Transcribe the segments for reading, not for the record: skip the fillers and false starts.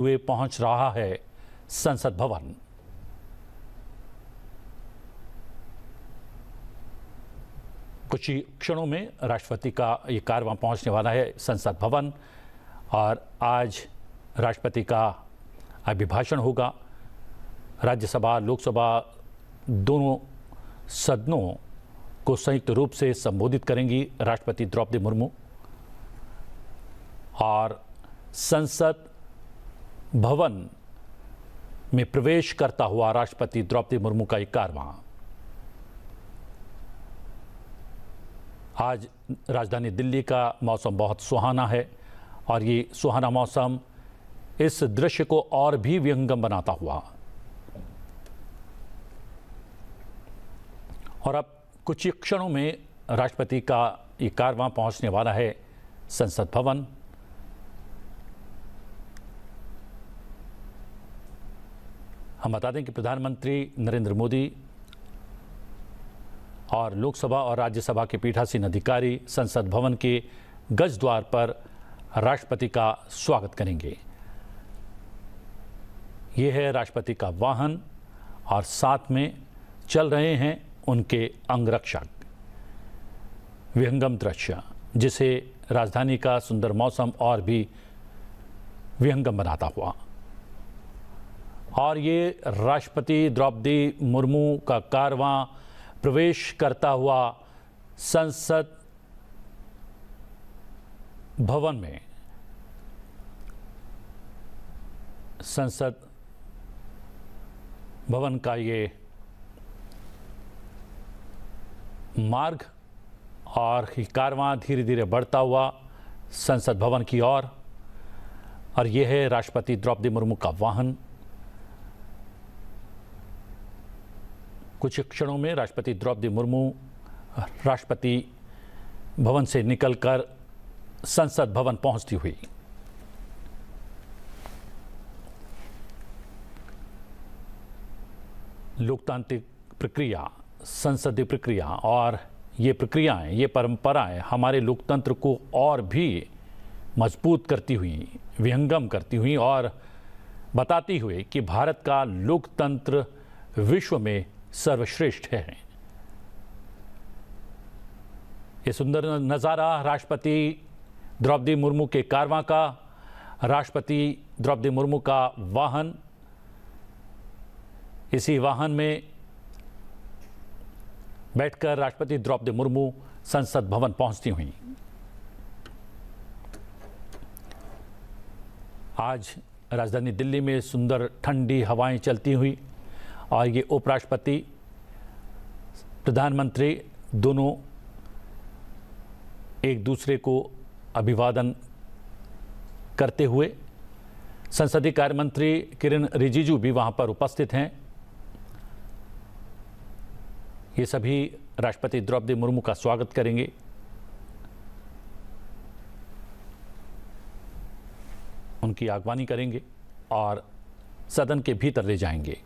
हुए पहुंच रहा है संसद भवन। कुछ ही क्षणों में राष्ट्रपति का ये कारवां पहुंचने वाला है संसद भवन और आज राष्ट्रपति का अभिभाषण होगा। राज्यसभा लोकसभा दोनों सदनों को संयुक्त रूप से संबोधित करेंगी राष्ट्रपति द्रौपदी मुर्मू और संसद भवन में प्रवेश करता हुआ राष्ट्रपति द्रौपदी मुर्मू का एक कारवां आज राजधानी दिल्ली का मौसम बहुत सुहाना है और ये सुहाना मौसम इस दृश्य को और भी विहंगम बनाता हुआ और अब कुछ ही क्षणों में राष्ट्रपति का ये कारवां पहुंचने वाला है संसद भवन। हम बता दें कि प्रधानमंत्री नरेंद्र मोदी और लोकसभा और राज्यसभा के पीठासीन अधिकारी संसद भवन के गज द्वार पर राष्ट्रपति का स्वागत करेंगे। ये है राष्ट्रपति का वाहन और साथ में चल रहे हैं उनके अंगरक्षक। विहंगम दृश्य जिसे राजधानी का सुंदर मौसम और भी विहंगम बनाता हुआ और ये राष्ट्रपति द्रौपदी मुर्मू का कारवां प्रवेश करता हुआ संसद भवन में संसद भवन का ये मार्ग और कारवां धीरे धीरे बढ़ता हुआ संसद भवन की ओर और यह है राष्ट्रपति द्रौपदी मुर्मू का वाहन। कुछ क्षणों में राष्ट्रपति द्रौपदी मुर्मू राष्ट्रपति भवन से निकलकर संसद भवन पहुंचती हुई लोकतांत्रिक प्रक्रिया, संसदीय प्रक्रिया और ये प्रक्रियाएं, ये परंपराएं हमारे लोकतंत्र को और भी मजबूत करती हुई, विहंगम करती हुई और बताती हुई कि भारत का लोकतंत्र विश्व में सर्वश्रेष्ठ है। ये सुंदर नज़ारा राष्ट्रपति द्रौपदी मुर्मू के कारवां का, राष्ट्रपति द्रौपदी मुर्मू का वाहन, इसी वाहन में बैठकर राष्ट्रपति द्रौपदी मुर्मू संसद भवन पहुंचती हुई। आज राजधानी दिल्ली में सुंदर ठंडी हवाएं चलती हुई और ये उपराष्ट्रपति, प्रधानमंत्री दोनों एक दूसरे को अभिवादन करते हुए, संसदीय कार्य मंत्री किरेन रिजिजू भी वहां पर उपस्थित हैं। ये सभी राष्ट्रपति द्रौपदी मुर्मू का स्वागत करेंगे। उनकी आगवानी करेंगे और सदन के भीतर ले जाएंगे।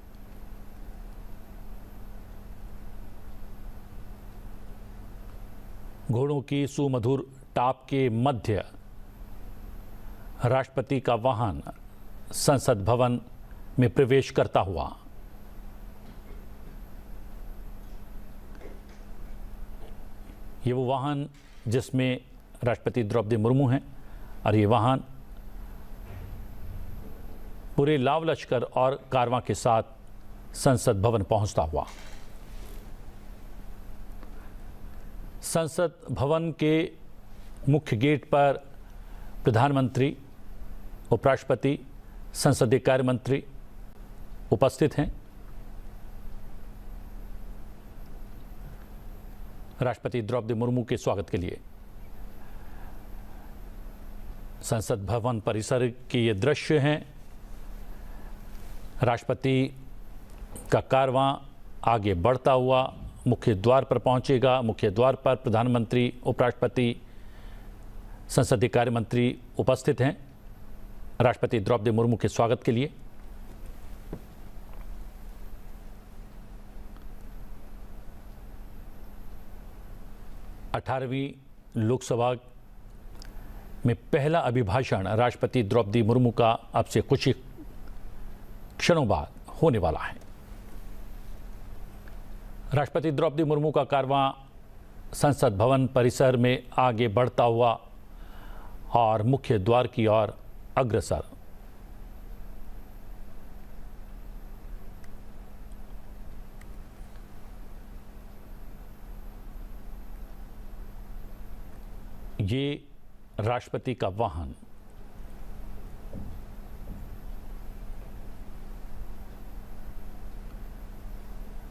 घोड़ों की सुमधुर टाप के मध्य राष्ट्रपति का वाहन संसद भवन में प्रवेश करता हुआ ये वो वाहन जिसमें राष्ट्रपति द्रौपदी मुर्मू हैं और ये वाहन पूरे लाव लश्कर और कारवां के साथ संसद भवन पहुंचता हुआ संसद भवन के मुख्य गेट पर प्रधानमंत्री, उपराष्ट्रपति, संसदीय कार्य मंत्री उपस्थित हैं। राष्ट्रपति द्रौपदी मुर्मू के स्वागत के लिए संसद भवन परिसर के ये दृश्य हैं। राष्ट्रपति का कारवां आगे बढ़ता हुआ मुख्य द्वार पर पहुंचेगा। मुख्य द्वार पर प्रधानमंत्री, उपराष्ट्रपति, संसदीय कार्य मंत्री उपस्थित हैं राष्ट्रपति द्रौपदी मुर्मू के स्वागत के लिए। अठारहवीं लोकसभा में पहला अभिभाषण राष्ट्रपति द्रौपदी मुर्मू का अब से कुछ ही क्षणों बाद होने वाला है। राष्ट्रपति द्रौपदी मुर्मू का कारवां संसद भवन परिसर में आगे बढ़ता हुआ और मुख्य द्वार की ओर अग्रसर। ये राष्ट्रपति का वाहन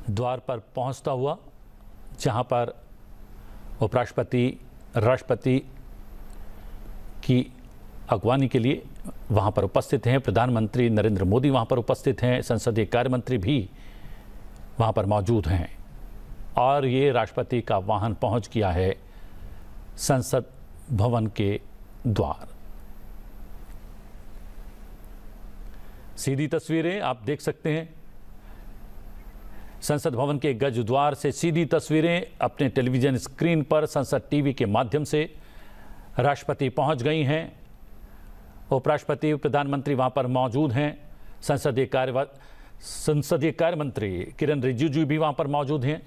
द्वार पर पहुंचता हुआ, जहां पर उपराष्ट्रपति राष्ट्रपति की अगवानी के लिए वहां पर उपस्थित हैं। प्रधानमंत्री नरेंद्र मोदी वहां पर उपस्थित हैं। संसदीय कार्य मंत्री भी वहां पर मौजूद हैं और ये राष्ट्रपति का वाहन पहुंच गया है संसद भवन के द्वार। सीधी तस्वीरें आप देख सकते हैं। संसद भवन के गज द्वार से सीधी तस्वीरें अपने टेलीविजन स्क्रीन पर संसद टीवी के माध्यम से राष्ट्रपति पहुंच गई हैं। उपराष्ट्रपति प्रधानमंत्री वहां पर मौजूद हैं। संसदीय कार्य मंत्री किरण रिजिजू भी वहां पर मौजूद हैं।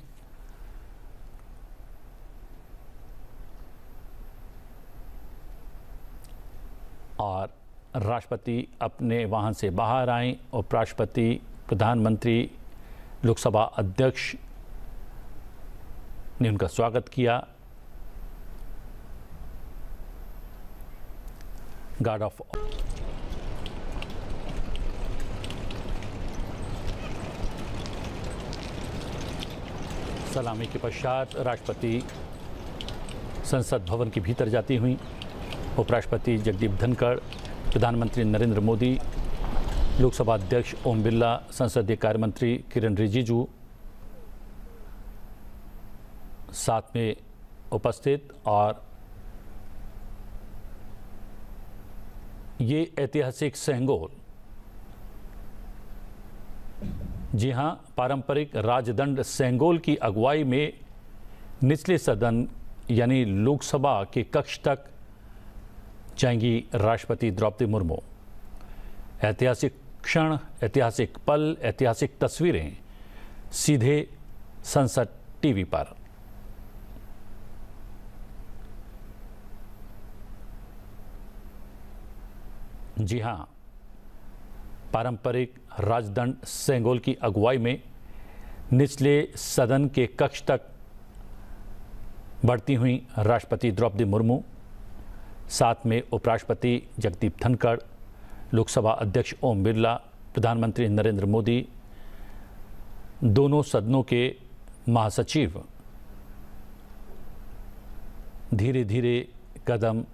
और राष्ट्रपति अपने वाहन से बाहर आए। उपराष्ट्रपति प्रधानमंत्री लोकसभा अध्यक्ष ने उनका स्वागत किया। गार्ड ऑफ सलामी के पश्चात राष्ट्रपति संसद भवन के भीतर जाती हुई। उपराष्ट्रपति जगदीप धनखड़, प्रधानमंत्री नरेंद्र मोदी, लोकसभा अध्यक्ष ओम बिरला, संसदीय कार्य मंत्री किरण रिजिजू साथ में उपस्थित। और ये ऐतिहासिक सेंगोल, जी हां, पारंपरिक राजदंड सेंगोल की अगुवाई में निचले सदन यानी लोकसभा के कक्ष तक जाएंगी राष्ट्रपति द्रौपदी मुर्मू। ऐतिहासिक क्षण, ऐतिहासिक पल, ऐतिहासिक तस्वीरें सीधे संसद टीवी पर। जी हां, पारंपरिक राजदंड सेंगोल की अगुवाई में निचले सदन के कक्ष तक बढ़ती हुई राष्ट्रपति द्रौपदी मुर्मू, साथ में उपराष्ट्रपति जगदीप धनखड़, लोकसभा अध्यक्ष ओम बिरला, प्रधानमंत्री नरेंद्र मोदी, दोनों सदनों के महासचिव धीरे धीरे कदम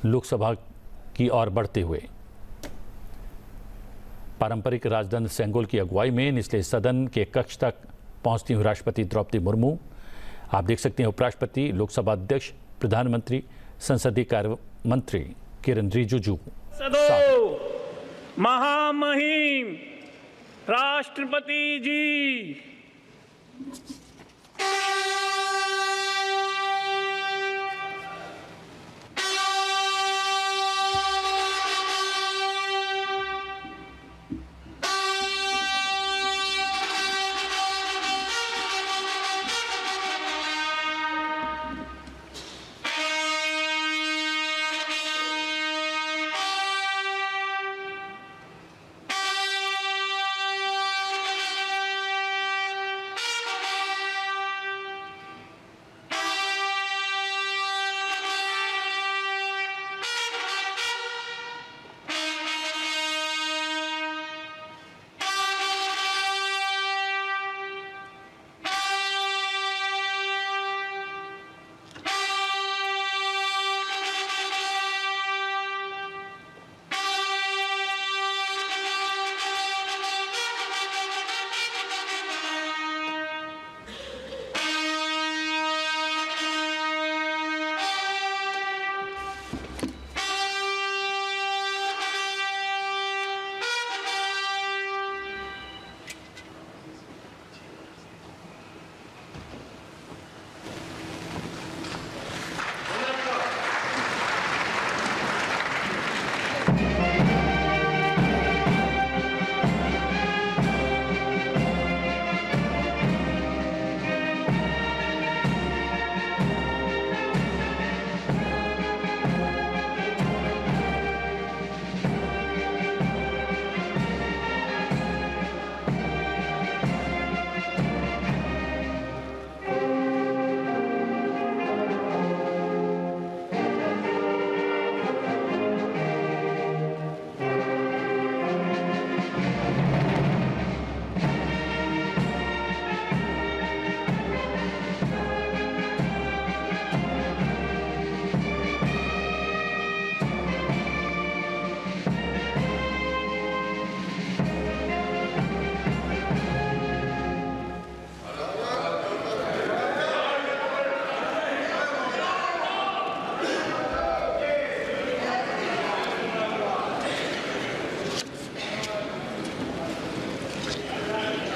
लोकसभा की ओर बढ़ते हुए। पारंपरिक राजदंड सेंगोल की अगुवाई में निचले सदन के कक्ष तक पहुंचती हुई राष्ट्रपति द्रौपदी मुर्मू। आप देख सकते हैं उपराष्ट्रपति, लोकसभा अध्यक्ष, प्रधानमंत्री, संसदीय कार्य मंत्री किरण रिजिजू। महामहिम राष्ट्रपति जी,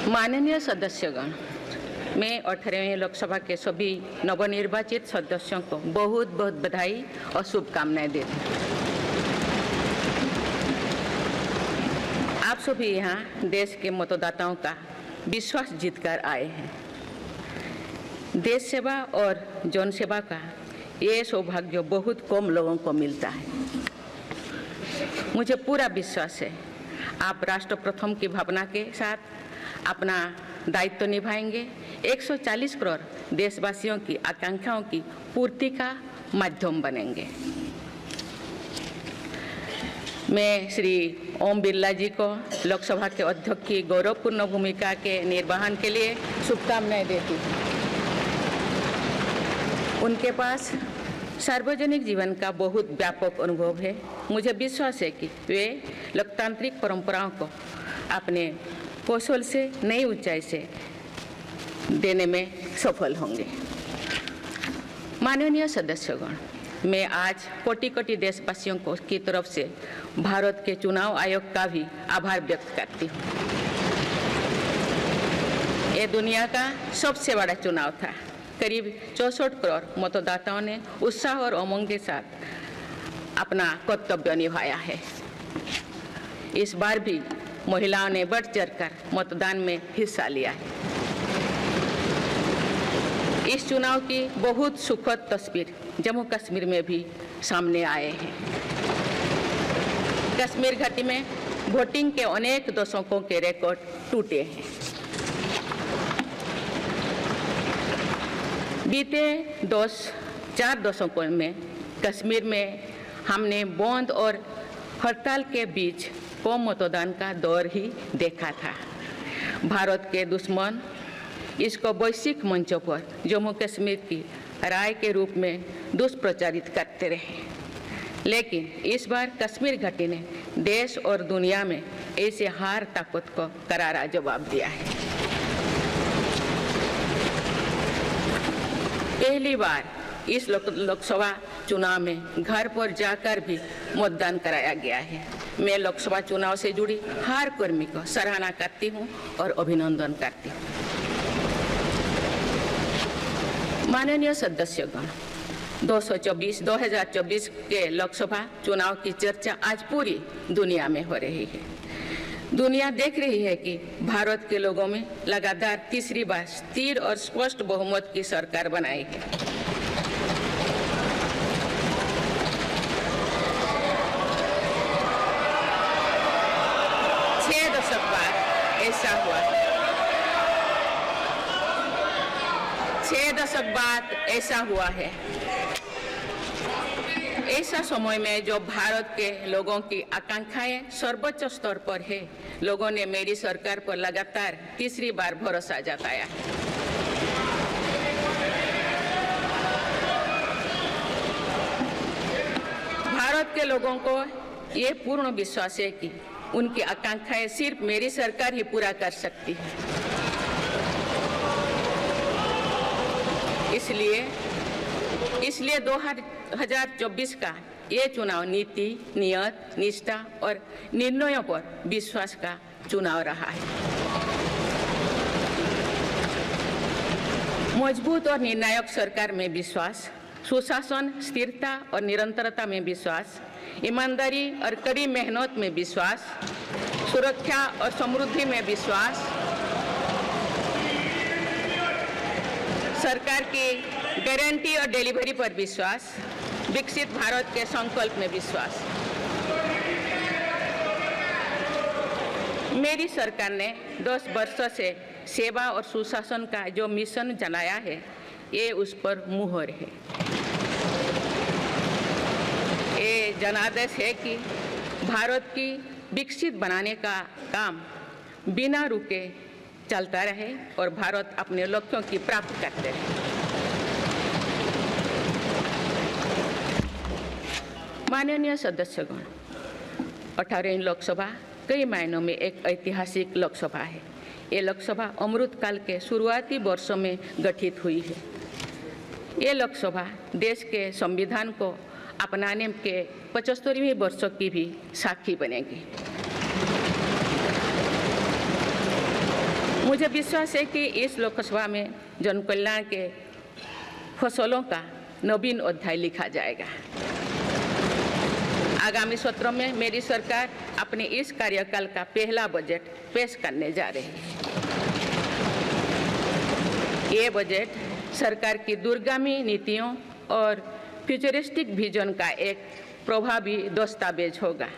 माननीय सदस्यगण, मैं 18वें लोकसभा के सभी नवनिर्वाचित सदस्यों को बहुत बहुत बधाई और शुभकामनाएं देती हूँ। आप सभी यहाँ देश के मतदाताओं का विश्वास जीतकर आए हैं। देश सेवा और जन सेवा का ये सौभाग्य बहुत कम लोगों को मिलता है। मुझे पूरा विश्वास है आप राष्ट्र प्रथम की भावना के साथ अपना दायित्व निभाएंगे, 140 करोड़ देशवासियों की आकांक्षाओं की पूर्ति का माध्यम बनेंगे। मैं श्री ओम बिरला जी को लोकसभा के अध्यक्ष की गौरवपूर्ण भूमिका के निर्वहन के लिए शुभकामनाएं देती हूँ। उनके पास सार्वजनिक जीवन का बहुत व्यापक अनुभव है। मुझे विश्वास है कि वे लोकतांत्रिक परंपराओं को अपने कौशल से नई ऊंचाई से देने में सफल होंगे। माननीय सदस्यगण, मैं आज कोटि कोटि देशवासियों को की तरफ से भारत के चुनाव आयोग का भी आभार व्यक्त करती हूँ। ये दुनिया का सबसे बड़ा चुनाव था। करीब 64 करोड़ मतदाताओं ने उत्साह और उमंग के साथ अपना कर्तव्य निभाया है। इस बार भी महिलाओं ने बढ़ चढ़कर मतदान में हिस्सा लिया है। इस चुनाव की बहुत सुखद तस्वीर जम्मू कश्मीर में भी सामने आए हैं। कश्मीर घाटी में वोटिंग के अनेक दशकों के रिकॉर्ड टूटे हैं। बीते 4 दशकों में कश्मीर में हमने बंद और हड़ताल के बीच कम मतदान का दौर ही देखा था। भारत के दुश्मन इसको वैश्विक मंचों पर जम्मू कश्मीर की राय के रूप में दुष्प्रचारित करते रहे, लेकिन इस बार कश्मीर घाटी ने देश और दुनिया में ऐसे हार ताकत को करारा जवाब दिया है। पहली बार इस लोकसभा चुनाव में घर पर जाकर भी मतदान कराया गया है। मैं लोकसभा चुनाव से जुड़ी हर कर्मी को सराहना करती हूं और अभिनंदन करती हूं। माननीय सदस्यगण, 2024 के लोकसभा चुनाव की चर्चा आज पूरी दुनिया में हो रही है। दुनिया देख रही है कि भारत के लोगों में लगातार तीसरी बार स्थिर और स्पष्ट बहुमत की सरकार बनाई है। छह दशक बाद ऐसा हुआ है। ऐसा समय में जो भारत के लोगों की आकांक्षाएं सर्वोच्च स्तर पर है, लोगों ने मेरी सरकार पर लगातार तीसरी बार भरोसा जताया है। भारत के लोगों को ये पूर्ण विश्वास है कि उनकी आकांक्षाएं सिर्फ मेरी सरकार ही पूरा कर सकती है। इसलिए 2024 का ये चुनाव नीति, नियत, निष्ठा और निर्णयों पर विश्वास का चुनाव रहा है। मजबूत और निर्णायक सरकार में विश्वास, सुशासन, स्थिरता और निरंतरता में विश्वास, ईमानदारी और कड़ी मेहनत में विश्वास, सुरक्षा और समृद्धि में विश्वास, सरकार की गारंटी और डिलीवरी पर विश्वास, विकसित भारत के संकल्प में विश्वास। मेरी सरकार ने 10 वर्षों से सेवा और सुशासन का जो मिशन चलाया है, ये उस पर मुहर है। ये जनादेश है कि भारत की विकसित बनाने का काम बिना रुके चलता रहे और भारत अपने लक्ष्यों की प्राप्ति करते रहे। माननीय सदस्यगण, 18वीं लोकसभा कई मायनों में एक ऐतिहासिक लोकसभा है। ये लोकसभा अमृतकाल के शुरुआती वर्षों में गठित हुई है। ये लोकसभा देश के संविधान को अपनाने के 75वें वर्षों की भी साक्षी बनेगी। मुझे विश्वास है कि इस लोकसभा में जन कल्याण के फसलों का नवीन अध्याय लिखा जाएगा। आगामी सत्रों में मेरी सरकार अपने इस कार्यकाल का पहला बजट पेश करने जा रही है। ये बजट सरकार की दूरगामी नीतियों और फ्यूचरिस्टिक विजन का एक प्रभावी दस्तावेज होगा।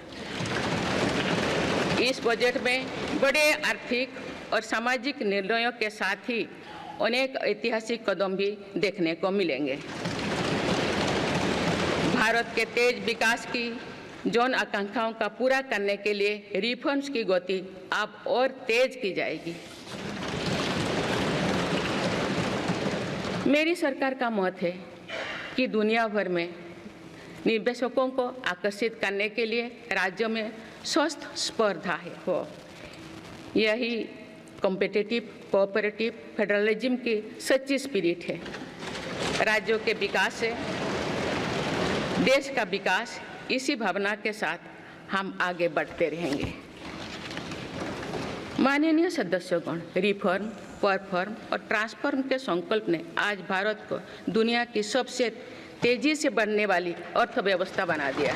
इस बजट में बड़े आर्थिक और सामाजिक निर्णयों के साथ ही अनेक ऐतिहासिक कदम भी देखने को मिलेंगे। भारत के तेज विकास की जन आकांक्षाओं का पूरा करने के लिए रिफॉर्म्स की गति अब और तेज की जाएगी। मेरी सरकार का मत है कि दुनिया भर में निवेशकों को आकर्षित करने के लिए राज्यों में स्वस्थ स्पर्धा हो। यही कॉम्पिटिटिव कोऑपरेटिव फेडरलिज्म की सच्ची स्पिरिट है। राज्यों के विकास से देश का विकास, इसी भावना के साथ हम आगे बढ़ते रहेंगे। माननीय सदस्यगण, रिफॉर्म, परफॉर्म और ट्रांसफॉर्म के संकल्प ने आज भारत को दुनिया की सबसे तेजी से बढ़ने वाली अर्थव्यवस्था बना दिया।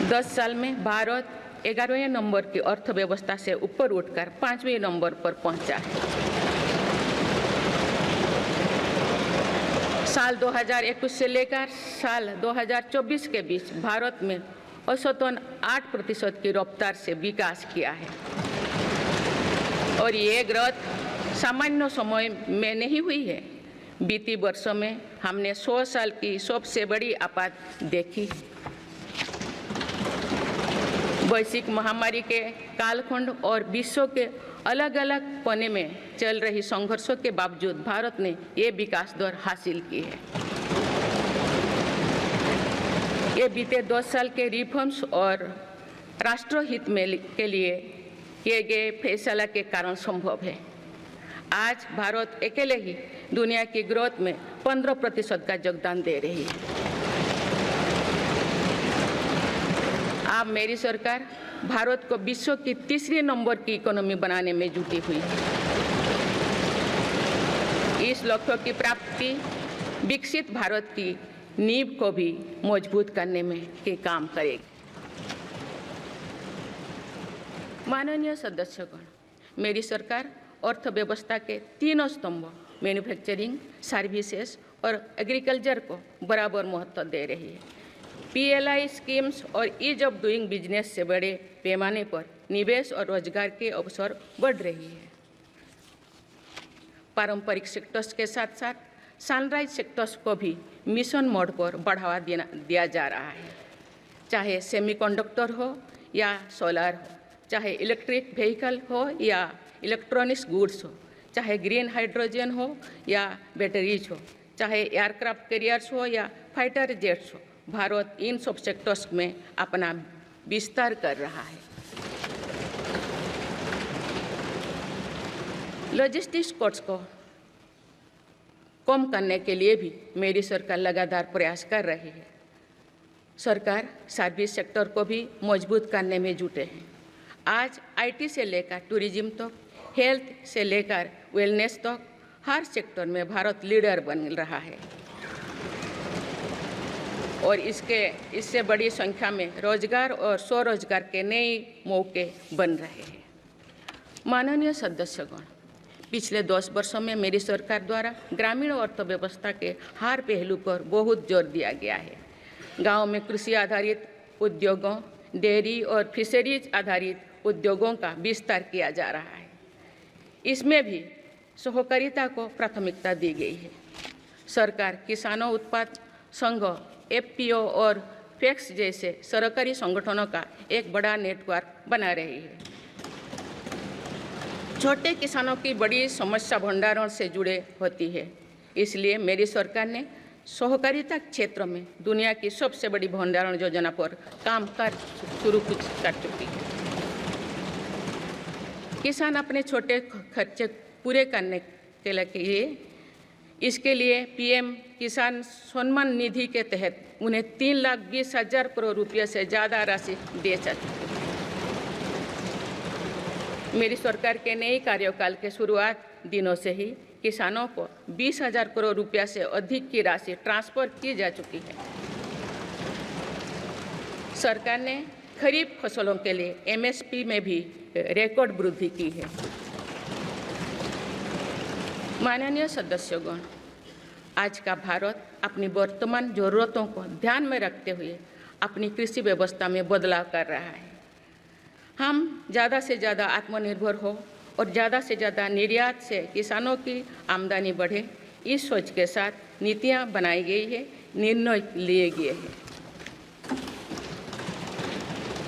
10 साल में भारत 11वें नंबर की अर्थव्यवस्था से ऊपर उठकर 5वें नंबर पर पहुंचा है। साल 2021 से लेकर साल 2024 के बीच भारत में औसतन 8% की रफ्तार से विकास किया है और ये ग्रोथ सामान्य समय में नहीं हुई है। बीती वर्षों में हमने 100 साल की सबसे बड़ी आपात देखी। वैश्विक महामारी के कालखंड और विश्व के अलग अलग कोने में चल रही संघर्षों के बावजूद भारत ने ये विकास दर हासिल की है। ये बीते 10 साल के रिफॉर्म्स और राष्ट्रहित में के लिए किए गए फैसला के कारण संभव है। आज भारत अकेले ही दुनिया की ग्रोथ में 15% का योगदान दे रही है। अब मेरी सरकार भारत को विश्व की तीसरे नंबर की इकोनॉमी बनाने में जुटी हुई है। इस लक्ष्य की प्राप्ति विकसित भारत की नींव को भी मजबूत करने में के काम करेगी। माननीय सदस्यगण, मेरी सरकार अर्थव्यवस्था के तीनों स्तंभों मैन्युफैक्चरिंग, सर्विसेज और एग्रीकल्चर को बराबर महत्व दे रही है। PLI स्कीम्स और ईज ऑफ डूइंग बिजनेस से बड़े पैमाने पर निवेश और रोजगार के अवसर बढ़ रही है। पारंपरिक सेक्टर्स के साथ साथ सनराइज सेक्टर्स को भी मिशन मोड पर बढ़ावा दिया जा रहा है। चाहे सेमीकंडक्टर हो या सोलर हो, चाहे इलेक्ट्रिक व्हीकल हो या इलेक्ट्रॉनिक्स गुड्स हो, चाहे ग्रीन हाइड्रोजन हो या बैटरीज हो, चाहे एयरक्राफ्ट कैरियर्स हो या फाइटर जेट्स हो, भारत इन सब सेक्टर्स में अपना विस्तार कर रहा है। लॉजिस्टिक्स कॉस्ट को कम करने के लिए भी मेरी सरकार लगातार प्रयास कर रही है। सरकार सर्विस सेक्टर को भी मजबूत करने में जुटे हैं। आज IT से लेकर टूरिज्म तक, हेल्थ से लेकर वेलनेस तक हर सेक्टर में भारत लीडर बन रहा है और इससे बड़ी संख्या में रोजगार और स्वरोजगार के नए मौके बन रहे हैं। माननीय सदस्यगण, पिछले 10 वर्षों में मेरी सरकार द्वारा ग्रामीण अर्थव्यवस्था के हर पहलू पर बहुत जोर दिया गया है। गांव में कृषि आधारित उद्योगों, डेयरी और फिशरीज आधारित उद्योगों का विस्तार किया जा रहा है। इसमें भी सहकारिता को प्राथमिकता दी गई है। सरकार किसानों उत्पाद संघ, FPO और FACTS जैसे सरकारी संगठनों का एक बड़ा नेटवर्क बना रही है। छोटे किसानों की बड़ी समस्या भंडारण से जुड़े होती है, इसलिए मेरी सरकार ने सहकारिता क्षेत्र में दुनिया की सबसे बड़ी भंडारण योजना पर काम शुरू कर चुकी है। किसान अपने छोटे खर्चे पूरे करने के लिए इसके लिए PM किसान सम्मान निधि के तहत उन्हें 3,20,000 करोड़ रुपये से ज़्यादा राशि दे सकते हैं। मेरी सरकार के नई कार्यकाल के शुरुआत दिनों से ही किसानों को 20,000 करोड़ रुपया से अधिक की राशि ट्रांसफर की जा चुकी है। सरकार ने खरीफ फसलों के लिए एमएसपी में भी रिकॉर्ड वृद्धि की है। माननीय सदस्यगण, आज का भारत अपनी वर्तमान जरूरतों को ध्यान में रखते हुए अपनी कृषि व्यवस्था में बदलाव कर रहा है। हम ज़्यादा से ज़्यादा आत्मनिर्भर हो और ज़्यादा से ज़्यादा निर्यात से किसानों की आमदनी बढ़े, इस सोच के साथ नीतियाँ बनाई गई है, निर्णय लिए गए हैं।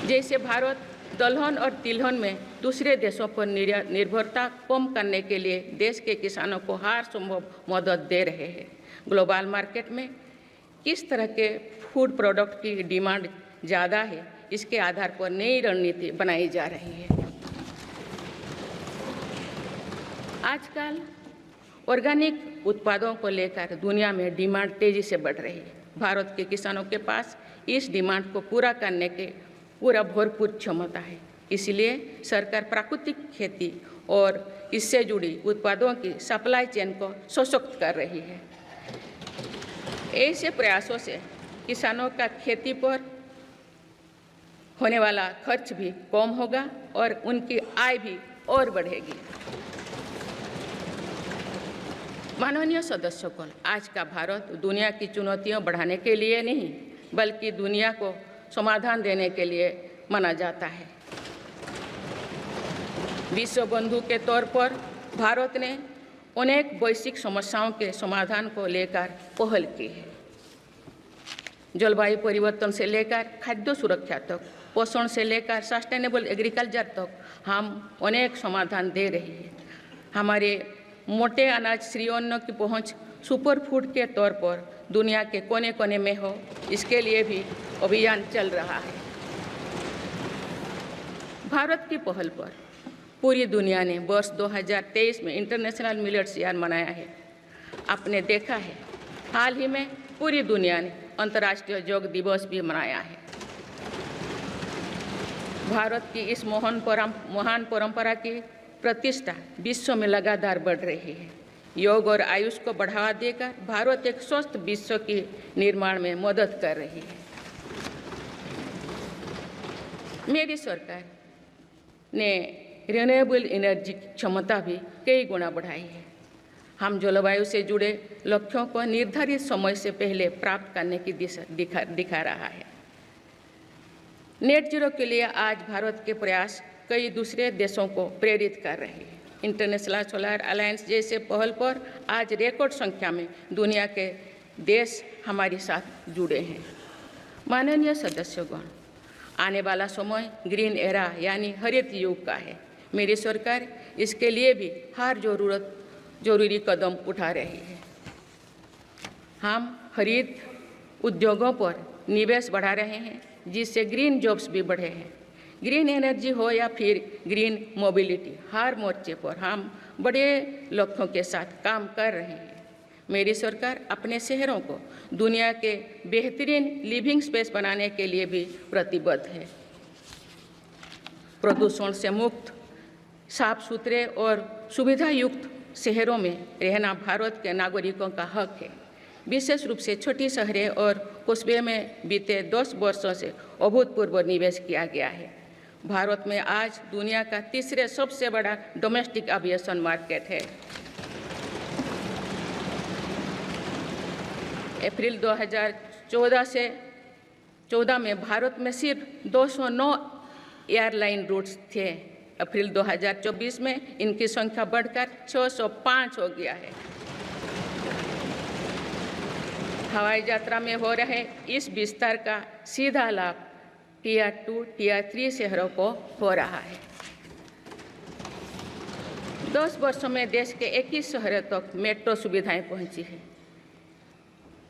जैसे भारत दलहन और तिलहन में दूसरे देशों पर निर्भरता कम करने के लिए देश के किसानों को हर संभव मदद दे रहे हैं। ग्लोबल मार्केट में किस तरह के फूड प्रोडक्ट की डिमांड ज़्यादा है, इसके आधार पर नई रणनीति बनाई जा रही है। आजकल ऑर्गेनिक उत्पादों को लेकर दुनिया में डिमांड तेजी से बढ़ रही है। भारत के किसानों के पास इस डिमांड को पूरा करने के भरपूर क्षमता है। इसलिए सरकार प्राकृतिक खेती और इससे जुड़ी उत्पादों की सप्लाई चेन को सशक्त कर रही है। ऐसे प्रयासों से किसानों का खेती पर होने वाला खर्च भी कम होगा और उनकी आय भी और बढ़ेगी। माननीय सदस्यगण, आज का भारत दुनिया की चुनौतियां बढ़ाने के लिए नहीं बल्कि दुनिया को समाधान देने के लिए माना जाता है। विश्व बंधु के तौर पर भारत ने अनेक वैश्विक समस्याओं के समाधान को लेकर पहल की है। जलवायु परिवर्तन से लेकर खाद्य सुरक्षा तक, पोषण से लेकर सस्टेनेबल एग्रीकल्चर तक हम अनेक समाधान दे रहे हैं। हमारे मोटे अनाज श्रीअन्न की पहुंच सुपर फूड के तौर पर दुनिया के कोने कोने में हो, इसके लिए भी अभियान चल रहा है। भारत की पहल पर पूरी दुनिया ने वर्ष 2023 में इंटरनेशनल मिलेट्स ईयर मनाया है। आपने देखा है, हाल ही में पूरी दुनिया ने अंतर्राष्ट्रीय योग दिवस भी मनाया है। भारत की इस महान परंपरा की प्रतिष्ठा विश्व में लगातार बढ़ रही है। योग और आयुष को बढ़ावा देकर भारत एक स्वस्थ विश्व के निर्माण में मदद कर रही है। मेरी सरकार ने रिन्यूएबल एनर्जी की क्षमता भी कई गुना बढ़ाई है। हम जलवायु से जुड़े लक्ष्यों को निर्धारित समय से पहले प्राप्त करने की दिशा दिखा रहा है। नेट जीरो के लिए आज भारत के प्रयास कई दूसरे देशों को प्रेरित कर रहे हैं। इंटरनेशनल सोलर अलायंस जैसे पहल पर आज रिकॉर्ड संख्या में दुनिया के देश हमारे साथ जुड़े हैं। माननीय सदस्यगण, आने वाला समय ग्रीन एरा यानी हरित युग का है। मेरी सरकार इसके लिए भी हर जरूरी कदम उठा रही है। हम हरित उद्योगों पर निवेश बढ़ा रहे हैं, जिससे ग्रीन जॉब्स भी बढ़े हैं। ग्रीन एनर्जी हो या फिर ग्रीन मोबिलिटी, हर मोर्चे पर हम बड़े लक्ष्यों के साथ काम कर रहे हैं। मेरी सरकार अपने शहरों को दुनिया के बेहतरीन लिविंग स्पेस बनाने के लिए भी प्रतिबद्ध है। प्रदूषण से मुक्त, साफ सुथरे और सुविधा युक्त शहरों में रहना भारत के नागरिकों का हक है। विशेष रूप से छोटी शहरें और कस्बे में बीते 10 वर्षों से अभूतपूर्व निवेश किया गया है। भारत में आज दुनिया का तीसरे सबसे बड़ा डोमेस्टिक एविएशन मार्केट है। अप्रैल 2014 में भारत में सिर्फ 209 एयरलाइन रूट्स थे। अप्रैल 2024 में इनकी संख्या बढ़कर 605 हो गया है। हवाई यात्रा में हो रहे इस विस्तार का सीधा लाभ टियर 2, टियर 3 शहरों को हो रहा है। 10 वर्षों में देश के 21 शहरों तक मेट्रो सुविधाएं पहुंची है।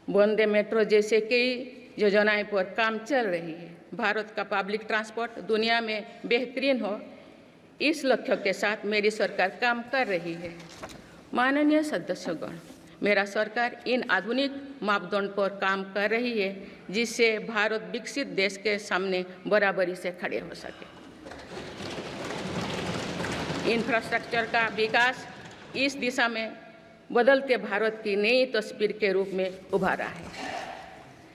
वंदे मेट्रो जैसे कई योजनाएं पर काम चल रही है। भारत का पब्लिक ट्रांसपोर्ट दुनिया में बेहतरीन हो, इस लक्ष्य के साथ मेरी सरकार काम कर रही है। माननीय सदस्यगण, मेरा सरकार इन आधुनिक मापदंड पर काम कर रही है, जिससे भारत विकसित देश के सामने बराबरी से खड़े हो सके। इंफ्रास्ट्रक्चर का विकास इस दिशा में बदलते भारत की नई तस्वीर के रूप में उभारा है।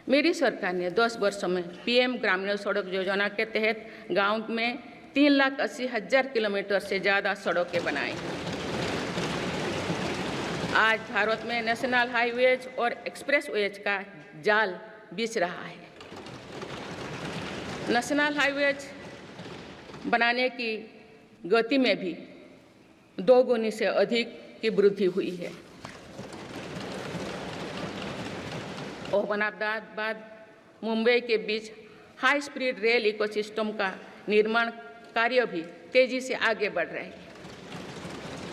मेरी सरकार ने 10 वर्षों में पीएम ग्रामीण सड़क योजना के तहत गांव में 3,80,000 किलोमीटर से ज़्यादा सड़कें बनाई। आज भारत में नेशनल हाईवेज और एक्सप्रेसवेज का जाल बिछ रहा है। नेशनल हाईवेज बनाने की गति में भी 2 गुनी से अधिक की वृद्धि हुई है। अहमदाबाद मुंबई के बीच हाई स्पीड रेल इकोसिस्टम का निर्माण कार्य भी तेजी से आगे बढ़ रहा है।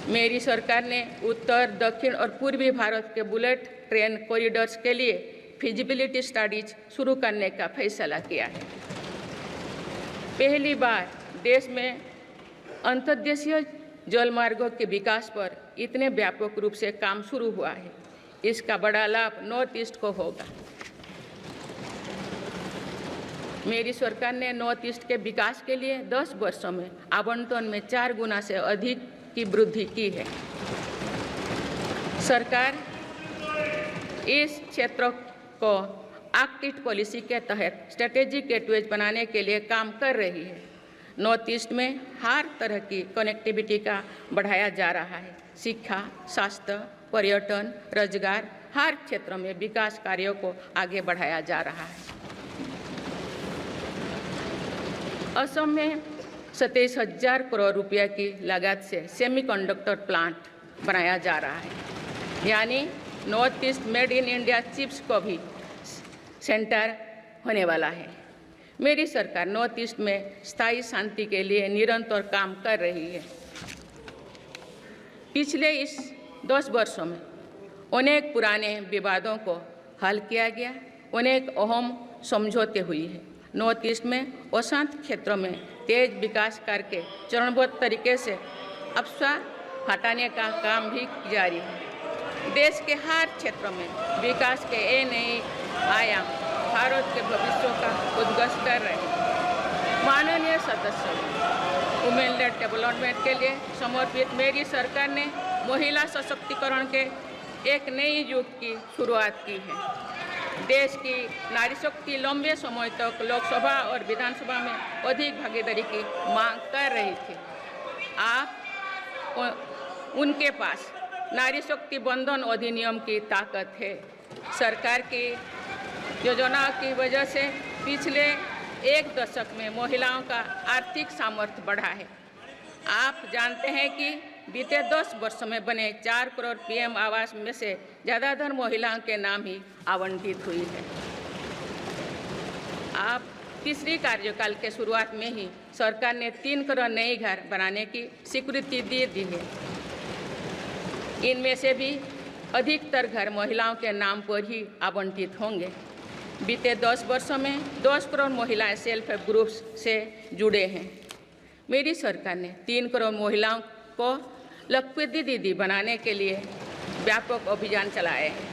मेरी सरकार ने उत्तर, दक्षिण और पूर्वी भारत के बुलेट ट्रेन कॉरिडोर्स के लिए फिजिबिलिटी स्टडीज शुरू करने का फैसला किया है। पहली बार देश में अंतर्देशीय जलमार्गों के विकास पर इतने व्यापक रूप से काम शुरू हुआ है। इसका बड़ा लाभ नॉर्थ ईस्ट को होगा। मेरी सरकार ने नॉर्थ ईस्ट के विकास के लिए 10 वर्षों में आवंटन में 4 गुना से अधिक की वृद्धि की है। सरकार इस क्षेत्र को एक्ट ईस्ट पॉलिसी के तहत स्ट्रेटेजिक गेटवेज बनाने के लिए काम कर रही है। नॉर्थ ईस्ट में हर तरह की कनेक्टिविटी का बढ़ाया जा रहा है। शिक्षा, स्वास्थ्य, पर्यटन, रोजगार, हर क्षेत्र में विकास कार्यों को आगे बढ़ाया जा रहा है। असम में 27,000 करोड़ रुपये की लागत से सेमीकंडक्टर प्लांट बनाया जा रहा है। यानी north east made in India chips को भी सेंटर होने वाला है। मेरी सरकार नॉर्थ ईस्ट में स्थायी शांति के लिए निरंतर काम कर रही है। पिछले इस 10 वर्षों में अनेक पुराने विवादों को हल किया गया, अनेक अहम समझौते हुई है। नॉर्थ ईस्ट में अशांत क्षेत्रों में तेज विकास करके चरणबद्ध तरीके से अफवाह हटाने का काम भी जारी है। देश के हर क्षेत्र में विकास के ये नए आयाम भारत के भविष्य का उद्घोष कर रहे हैं। माननीय सदस्य, वुमेन लेड डेवलपमेंट के लिए समर्पित मेरी सरकार ने महिला सशक्तिकरण के एक नई युग की शुरुआत की है। देश की नारी शक्ति लंबे समय तक लोकसभा और विधानसभा में अधिक भागीदारी की मांग कर रही थी। आप उनके पास नारी शक्ति बंधन अधिनियम की ताकत है। सरकार की योजना की वजह से पिछले 1 दशक में महिलाओं का आर्थिक सामर्थ्य बढ़ा है। आप जानते हैं कि बीते 10 वर्षों में बने 4 करोड़ पीएम आवास में से ज़्यादातर महिलाओं के नाम ही आवंटित हुई है। आप तीसरी कार्यकाल के शुरुआत में ही सरकार ने 3 करोड़ नए घर बनाने की स्वीकृति दे दी है। इनमें से भी अधिकतर घर महिलाओं के नाम पर ही आवंटित होंगे। बीते 10 वर्षों में 10 करोड़ महिलाएं सेल्फ हेल्प ग्रुप्स से जुड़े हैं। मेरी सरकार ने 3 करोड़ महिलाओं को लखपति दीदी बनाने के लिए व्यापक अभियान चलाए हैं।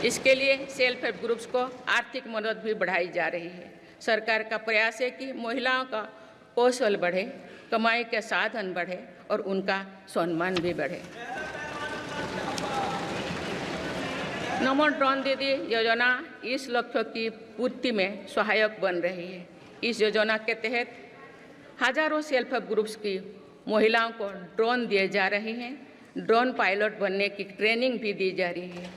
इसके लिए सेल्फ हेल्प ग्रुप्स को आर्थिक मदद भी बढ़ाई जा रही है। सरकार का प्रयास है कि महिलाओं का कौशल बढ़े, कमाई के साधन बढ़े और उनका सम्मान भी बढ़े। नमो ड्रोन दीदी योजना इस लक्ष्य की पूर्ति में सहायक बन रही है। इस योजना के तहत हजारों सेल्फ हेल्प ग्रुप्स की महिलाओं को ड्रोन दिए जा रहे हैं। ड्रोन पायलट बनने की ट्रेनिंग भी दी जा रही है।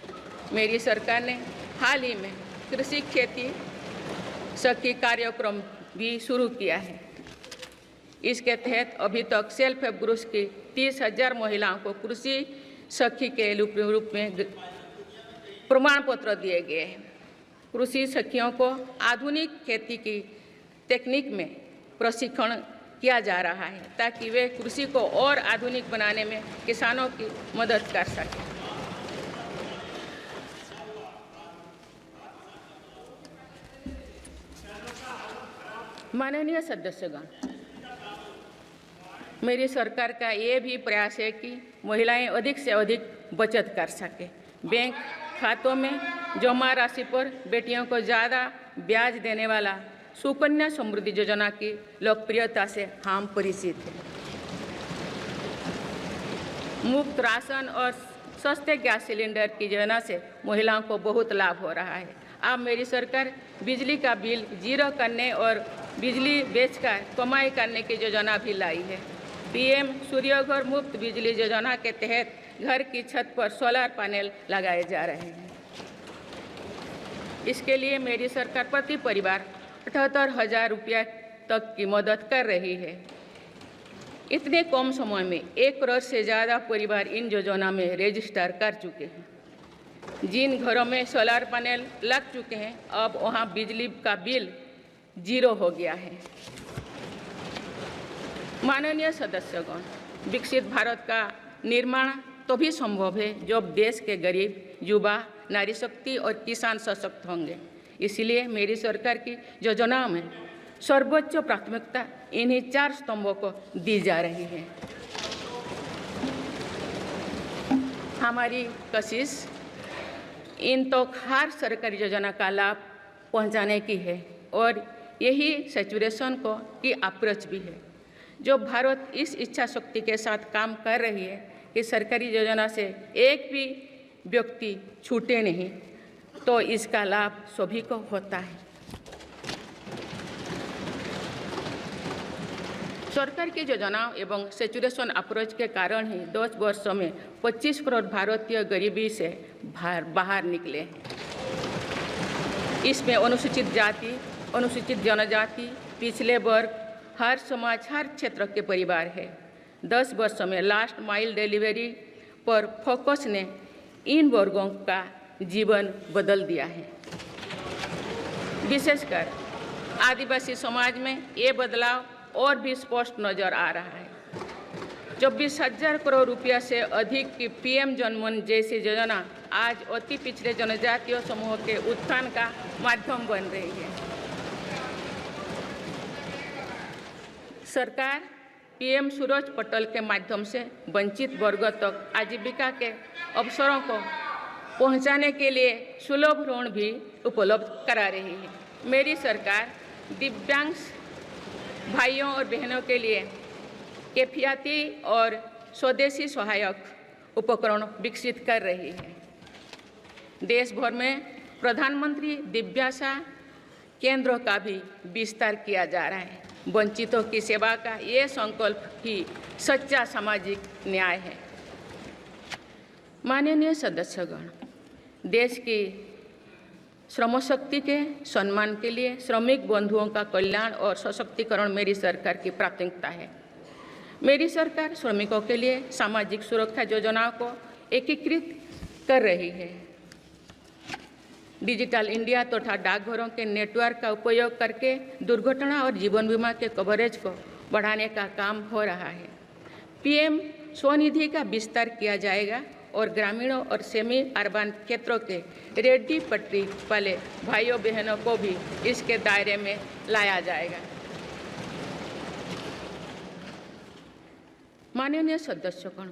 मेरी सरकार ने हाल ही में कृषि खेती सखी कार्यक्रम भी शुरू किया है। इसके तहत अभी तक सेल्फ हेल्प ग्रुप्स की 30,000 महिलाओं को कृषि सखी के रूप में प्रमाण पत्र दिए गए हैं। कृषि सखियों को आधुनिक खेती की तकनीक में प्रशिक्षण किया जा रहा है ताकि वे कृषि को और आधुनिक बनाने में किसानों की मदद कर सकें। माननीय सदस्यगण, मेरी सरकार का ये भी प्रयास है कि महिलाएं अधिक से अधिक बचत कर सकें। बैंक खातों में जमा राशि पर बेटियों को ज़्यादा ब्याज देने वाला सुकन्या समृद्धि योजना की लोकप्रियता से हम परिचित हैं। मुफ्त राशन और सस्ते गैस सिलेंडर की योजना से महिलाओं को बहुत लाभ हो रहा है। अब मेरी सरकार बिजली का बिल जीरो करने और बिजली बेचकर कमाई करने की योजना भी लाई है। पीएम सूर्यघर मुफ्त बिजली योजना के तहत घर की छत पर सोलर पैनल लगाए जा रहे हैं। इसके लिए मेरी सरकार प्रति परिवार 78,000 रुपया तक की मदद कर रही है। इतने कम समय में 1 करोड़ से ज़्यादा परिवार इन योजना में रजिस्टर कर चुके हैं। जिन घरों में सोलर पैनल लग चुके हैं, अब वहां बिजली का बिल जीरो हो गया है। माननीय सदस्यगण, विकसित भारत का निर्माण तभी संभव है जब देश के गरीब, युवा, नारी शक्ति और किसान सशक्त होंगे। इसलिए मेरी सरकार की योजनाओं में सर्वोच्च प्राथमिकता इन्हीं 4 स्तंभों को दी जा रही है। हमारी कोशिश इन तो हर सरकारी योजना का लाभ पहुंचाने की है और यही सैचुरेशन को की अप्रोच भी है। जो भारत इस इच्छा शक्ति के साथ काम कर रही है कि सरकारी योजना से एक भी व्यक्ति छूटे नहीं, तो इसका लाभ सभी को होता है। सरकार की योजनाओं एवं सैचुरेशन अप्रोच के कारण ही 10 वर्षों में 25 करोड़ भारतीय गरीबी से बाहर निकले हैं। इसमें अनुसूचित जाति, अनुसूचित जनजाति, पिछले वर्ग, हर समाज, हर क्षेत्र के परिवार है। 10 वर्षों में लास्ट माइल डिलीवरी पर फोकस ने इन वर्गों का जीवन बदल दिया है। विशेषकर आदिवासी समाज में ये बदलाव और भी स्पष्ट नजर आ रहा है। 24,000 करोड़ रुपया से अधिक की पीएम जनमन जैसी योजना आज अति पिछड़े जनजातीय समूह के उत्थान का माध्यम बन रही है। सरकार पीएम सूरज पटल के माध्यम से वंचित वर्गों तक आजीविका के अवसरों को पहुंचाने के लिए सुलभ ऋण भी उपलब्ध करा रही है। मेरी सरकार दिव्यांग भाइयों और बहनों के लिए किफायती और स्वदेशी सहायक उपकरण विकसित कर रही है। देश भर में प्रधानमंत्री दिव्याशा केंद्रों का भी विस्तार किया जा रहा है। वंचितों की सेवा का ये संकल्प ही सच्चा सामाजिक न्याय है। माननीय सदस्यगण, देश की श्रम शक्ति के सम्मान के लिए श्रमिक बंधुओं का कल्याण और सशक्तिकरण मेरी सरकार की प्राथमिकता है। मेरी सरकार श्रमिकों के लिए सामाजिक सुरक्षा योजनाओं को एकीकृत कर रही है। डिजिटल इंडिया तथा डाकघरों के नेटवर्क का उपयोग करके दुर्घटना और जीवन बीमा के कवरेज को बढ़ाने का काम हो रहा है। पीएम स्वनिधि का विस्तार किया जाएगा और ग्रामीणों और सेमी अर्बन क्षेत्रों के रेहड़ी पटरी वाले भाइयों बहनों को भी इसके दायरे में लाया जाएगा। माननीय सदस्यगण,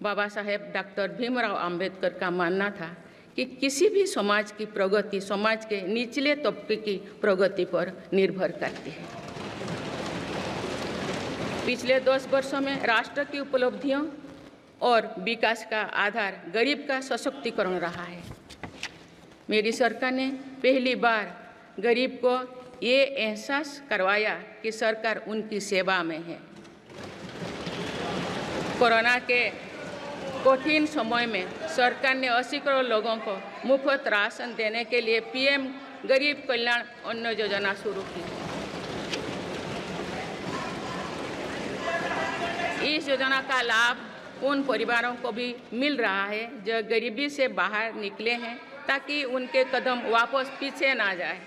बाबा साहेब डॉक्टर भीमराव अंबेडकर का मानना था कि किसी भी समाज की प्रगति समाज के निचले तबके की प्रगति पर निर्भर करती है। पिछले 10 वर्षों में राष्ट्र की उपलब्धियों और विकास का आधार गरीब का सशक्तिकरण रहा है। मेरी सरकार ने पहली बार गरीब को ये एहसास करवाया कि सरकार उनकी सेवा में है। कोरोना के कठिन समय में सरकार ने 80 करोड़ लोगों को मुफ्त राशन देने के लिए पीएम गरीब कल्याण अन्न योजना शुरू की। इस योजना का लाभ उन परिवारों को भी मिल रहा है जो गरीबी से बाहर निकले हैं, ताकि उनके कदम वापस पीछे ना जाए।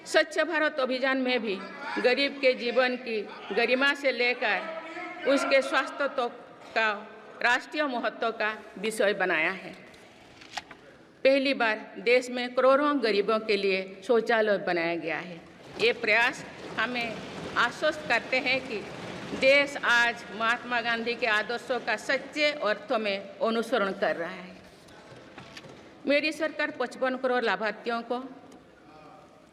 स्वच्छ भारत अभियान में भी गरीब के जीवन की गरिमा से लेकर उसके स्वास्थ्य तक का राष्ट्रीय महत्व का विषय बनाया है। पहली बार देश में करोड़ों गरीबों के लिए शौचालय बनाया गया है। ये प्रयास हमें आश्वस्त करते हैं कि देश आज महात्मा गांधी के आदर्शों का सच्चे अर्थों में अनुसरण कर रहा है। मेरी सरकार 55 करोड़ लाभार्थियों को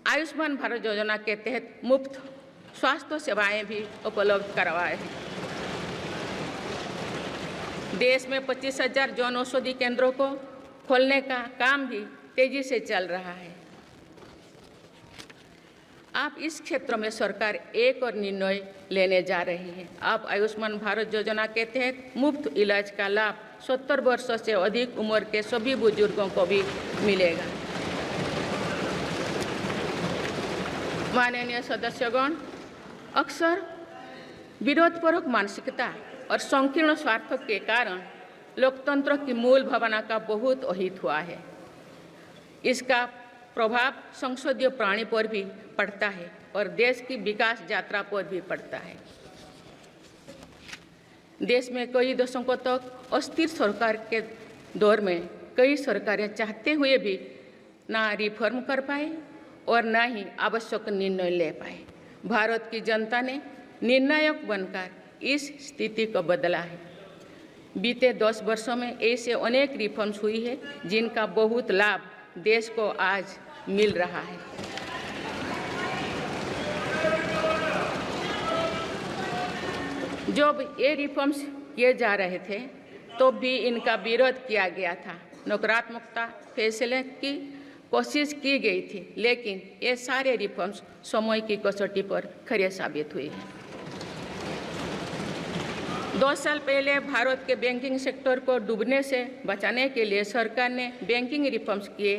आयुष्मान भारत योजना के तहत मुफ्त स्वास्थ्य सेवाएं भी उपलब्ध करवाए हैं। देश में 25,000 जन औषधि केंद्रों को खोलने का काम भी तेजी से चल रहा है। आप इस क्षेत्र में सरकार एक और निर्णय लेने जा रही है। आप आयुष्मान भारत योजना के तहत मुफ्त इलाज का लाभ 70 वर्षों से अधिक उम्र के सभी बुजुर्गों को भी मिलेगा। माननीय सदस्यगण, अक्सर विरोधपूर्वक मानसिकता और संकीर्ण स्वार्थ के कारण लोकतंत्र की मूल भावना का बहुत अहित हुआ है। इसका प्रभाव संसदीय प्रणाली पर भी पड़ता है और देश की विकास यात्रा पर भी पड़ता है। देश में कई दशकों तक अस्थिर सरकार के दौर में कई सरकारें चाहते हुए भी ना रिफॉर्म कर पाए और ना ही आवश्यक निर्णय ले पाए। भारत की जनता ने निर्णायक बनकर इस स्थिति को बदला है। बीते 10 वर्षों में ऐसे अनेक रिफॉर्म्स हुई है जिनका बहुत लाभ देश को आज मिल रहा है। जब ये रिफॉर्म्स किए जा रहे थे तो भी इनका विरोध किया गया था। नकारात्मकता फैसले की कोशिश की गई थी, लेकिन ये सारे रिफॉर्म्स समय की कसौटी पर खरे साबित हुए हैं। 2 साल पहले भारत के बैंकिंग सेक्टर को डूबने से बचाने के लिए सरकार ने बैंकिंग रिफॉर्म्स किए,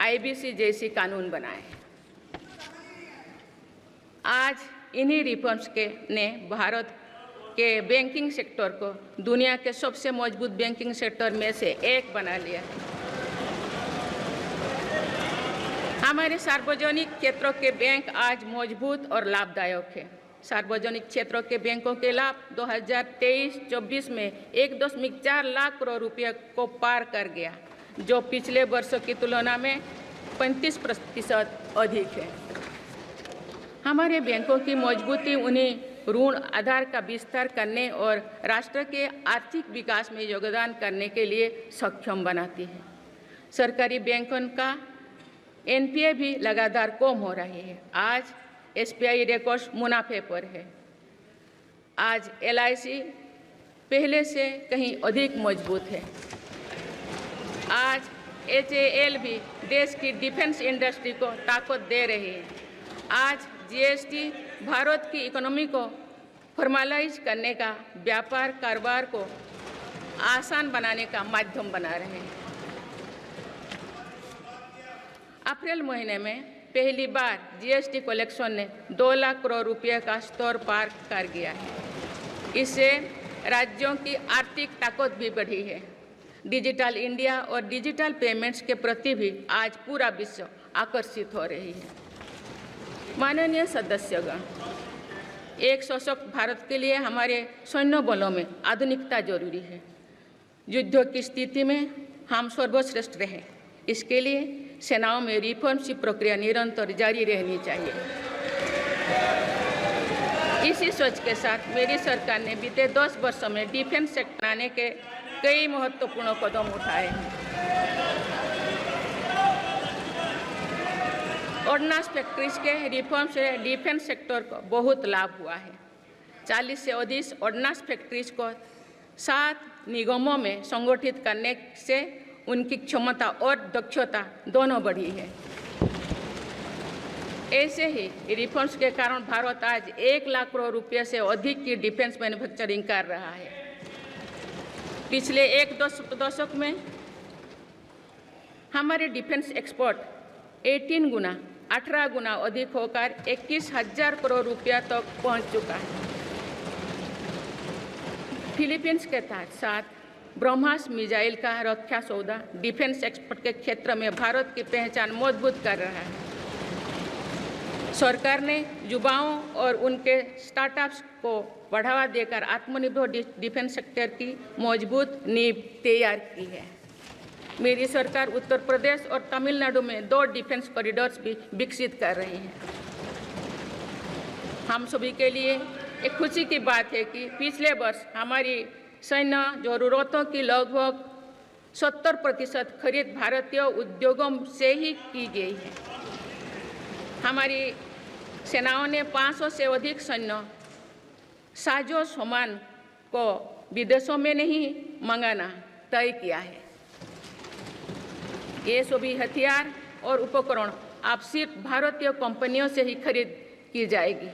आईबीसी जैसी कानून बनाए। आज इन्हीं रिफॉर्म्स ने भारत के बैंकिंग सेक्टर को दुनिया के सबसे मजबूत बैंकिंग सेक्टर में से एक बना लिया है। हमारे सार्वजनिक क्षेत्रों के बैंक आज मजबूत और लाभदायक है। सार्वजनिक क्षेत्रों के बैंकों के लाभ 2023-24 में 1.4 लाख करोड़ रुपये को पार कर गया, जो पिछले वर्षों की तुलना में 35% अधिक है। हमारे बैंकों की मजबूती उन्हें ऋण आधार का विस्तार करने और राष्ट्र के आर्थिक विकास में योगदान करने के लिए सक्षम बनाती है। सरकारी बैंकों का एनपीए भी लगातार कम हो रही है। आज एसबीआई रिकॉर्ड मुनाफे पर है। आज एलआईसी पहले से कहीं अधिक मजबूत है। आज एचएएल भी देश की डिफेंस इंडस्ट्री को ताकत दे रही है। आज जीएसटी भारत की इकोनॉमी को फॉर्मलाइज करने का, व्यापार कारोबार को आसान बनाने का माध्यम बना रहे हैं। अप्रैल महीने में पहली बार जीएसटी कलेक्शन ने 2 लाख करोड़ रुपये का स्तर पार कर गया है। इससे राज्यों की आर्थिक ताकत भी बढ़ी है। डिजिटल इंडिया और डिजिटल पेमेंट्स के प्रति भी आज पूरा विश्व आकर्षित हो रही है। माननीय सदस्यगण, एक सशक्त भारत के लिए हमारे सैन्य बलों में आधुनिकता जरूरी है। युद्ध की स्थिति में हम सर्वश्रेष्ठ रहें, इसके लिए सेनाओं में रिफॉर्म्स की प्रक्रिया निरंतर जारी रहनी चाहिए। इसी सोच के साथ मेरी सरकार ने बीते 10 वर्षों में डिफेंस सेक्टर आने के कई महत्वपूर्ण कदम उठाए हैं। ऑर्डिनेंस फैक्ट्रीज के रिफॉर्म से डिफेंस सेक्टर को बहुत लाभ हुआ है। 40 से अधिक ऑर्डिनेंस फैक्ट्रीज को 7 निगमों में संगठित करने से उनकी क्षमता और दक्षता दोनों बढ़ी है। ऐसे ही रिफॉर्म्स के कारण भारत आज 1 लाख करोड़ रुपये से अधिक की डिफेंस मैन्युफैक्चरिंग कर रहा है। पिछले 1 दशक में हमारे डिफेंस एक्सपोर्ट 18 गुना अधिक होकर 21,000 करोड़ रुपया तक पहुंच चुका है। फिलीपींस के साथ ब्रह्मास मिसाइल का रक्षा सौदा डिफेंस एक्सपोर्ट के क्षेत्र में भारत की पहचान मजबूत कर रहा है। सरकार ने युवाओं और उनके स्टार्टअप्स को बढ़ावा देकर आत्मनिर्भर डिफेंस सेक्टर की मजबूत नींव तैयार की है। मेरी सरकार उत्तर प्रदेश और तमिलनाडु में 2 डिफेंस कॉरिडोर्स भी विकसित कर रही है। हम सभी के लिए एक खुशी की बात है कि पिछले वर्ष हमारी सैन्य जरूरतों की लगभग 70% खरीद भारतीय उद्योगों से ही की गई है। हमारी सेनाओं ने 500 से अधिक सैन्य साजो सामान को विदेशों में नहीं मंगाना तय किया है। ये सभी हथियार और उपकरण अब सिर्फ भारतीय कंपनियों से ही खरीद की जाएगी।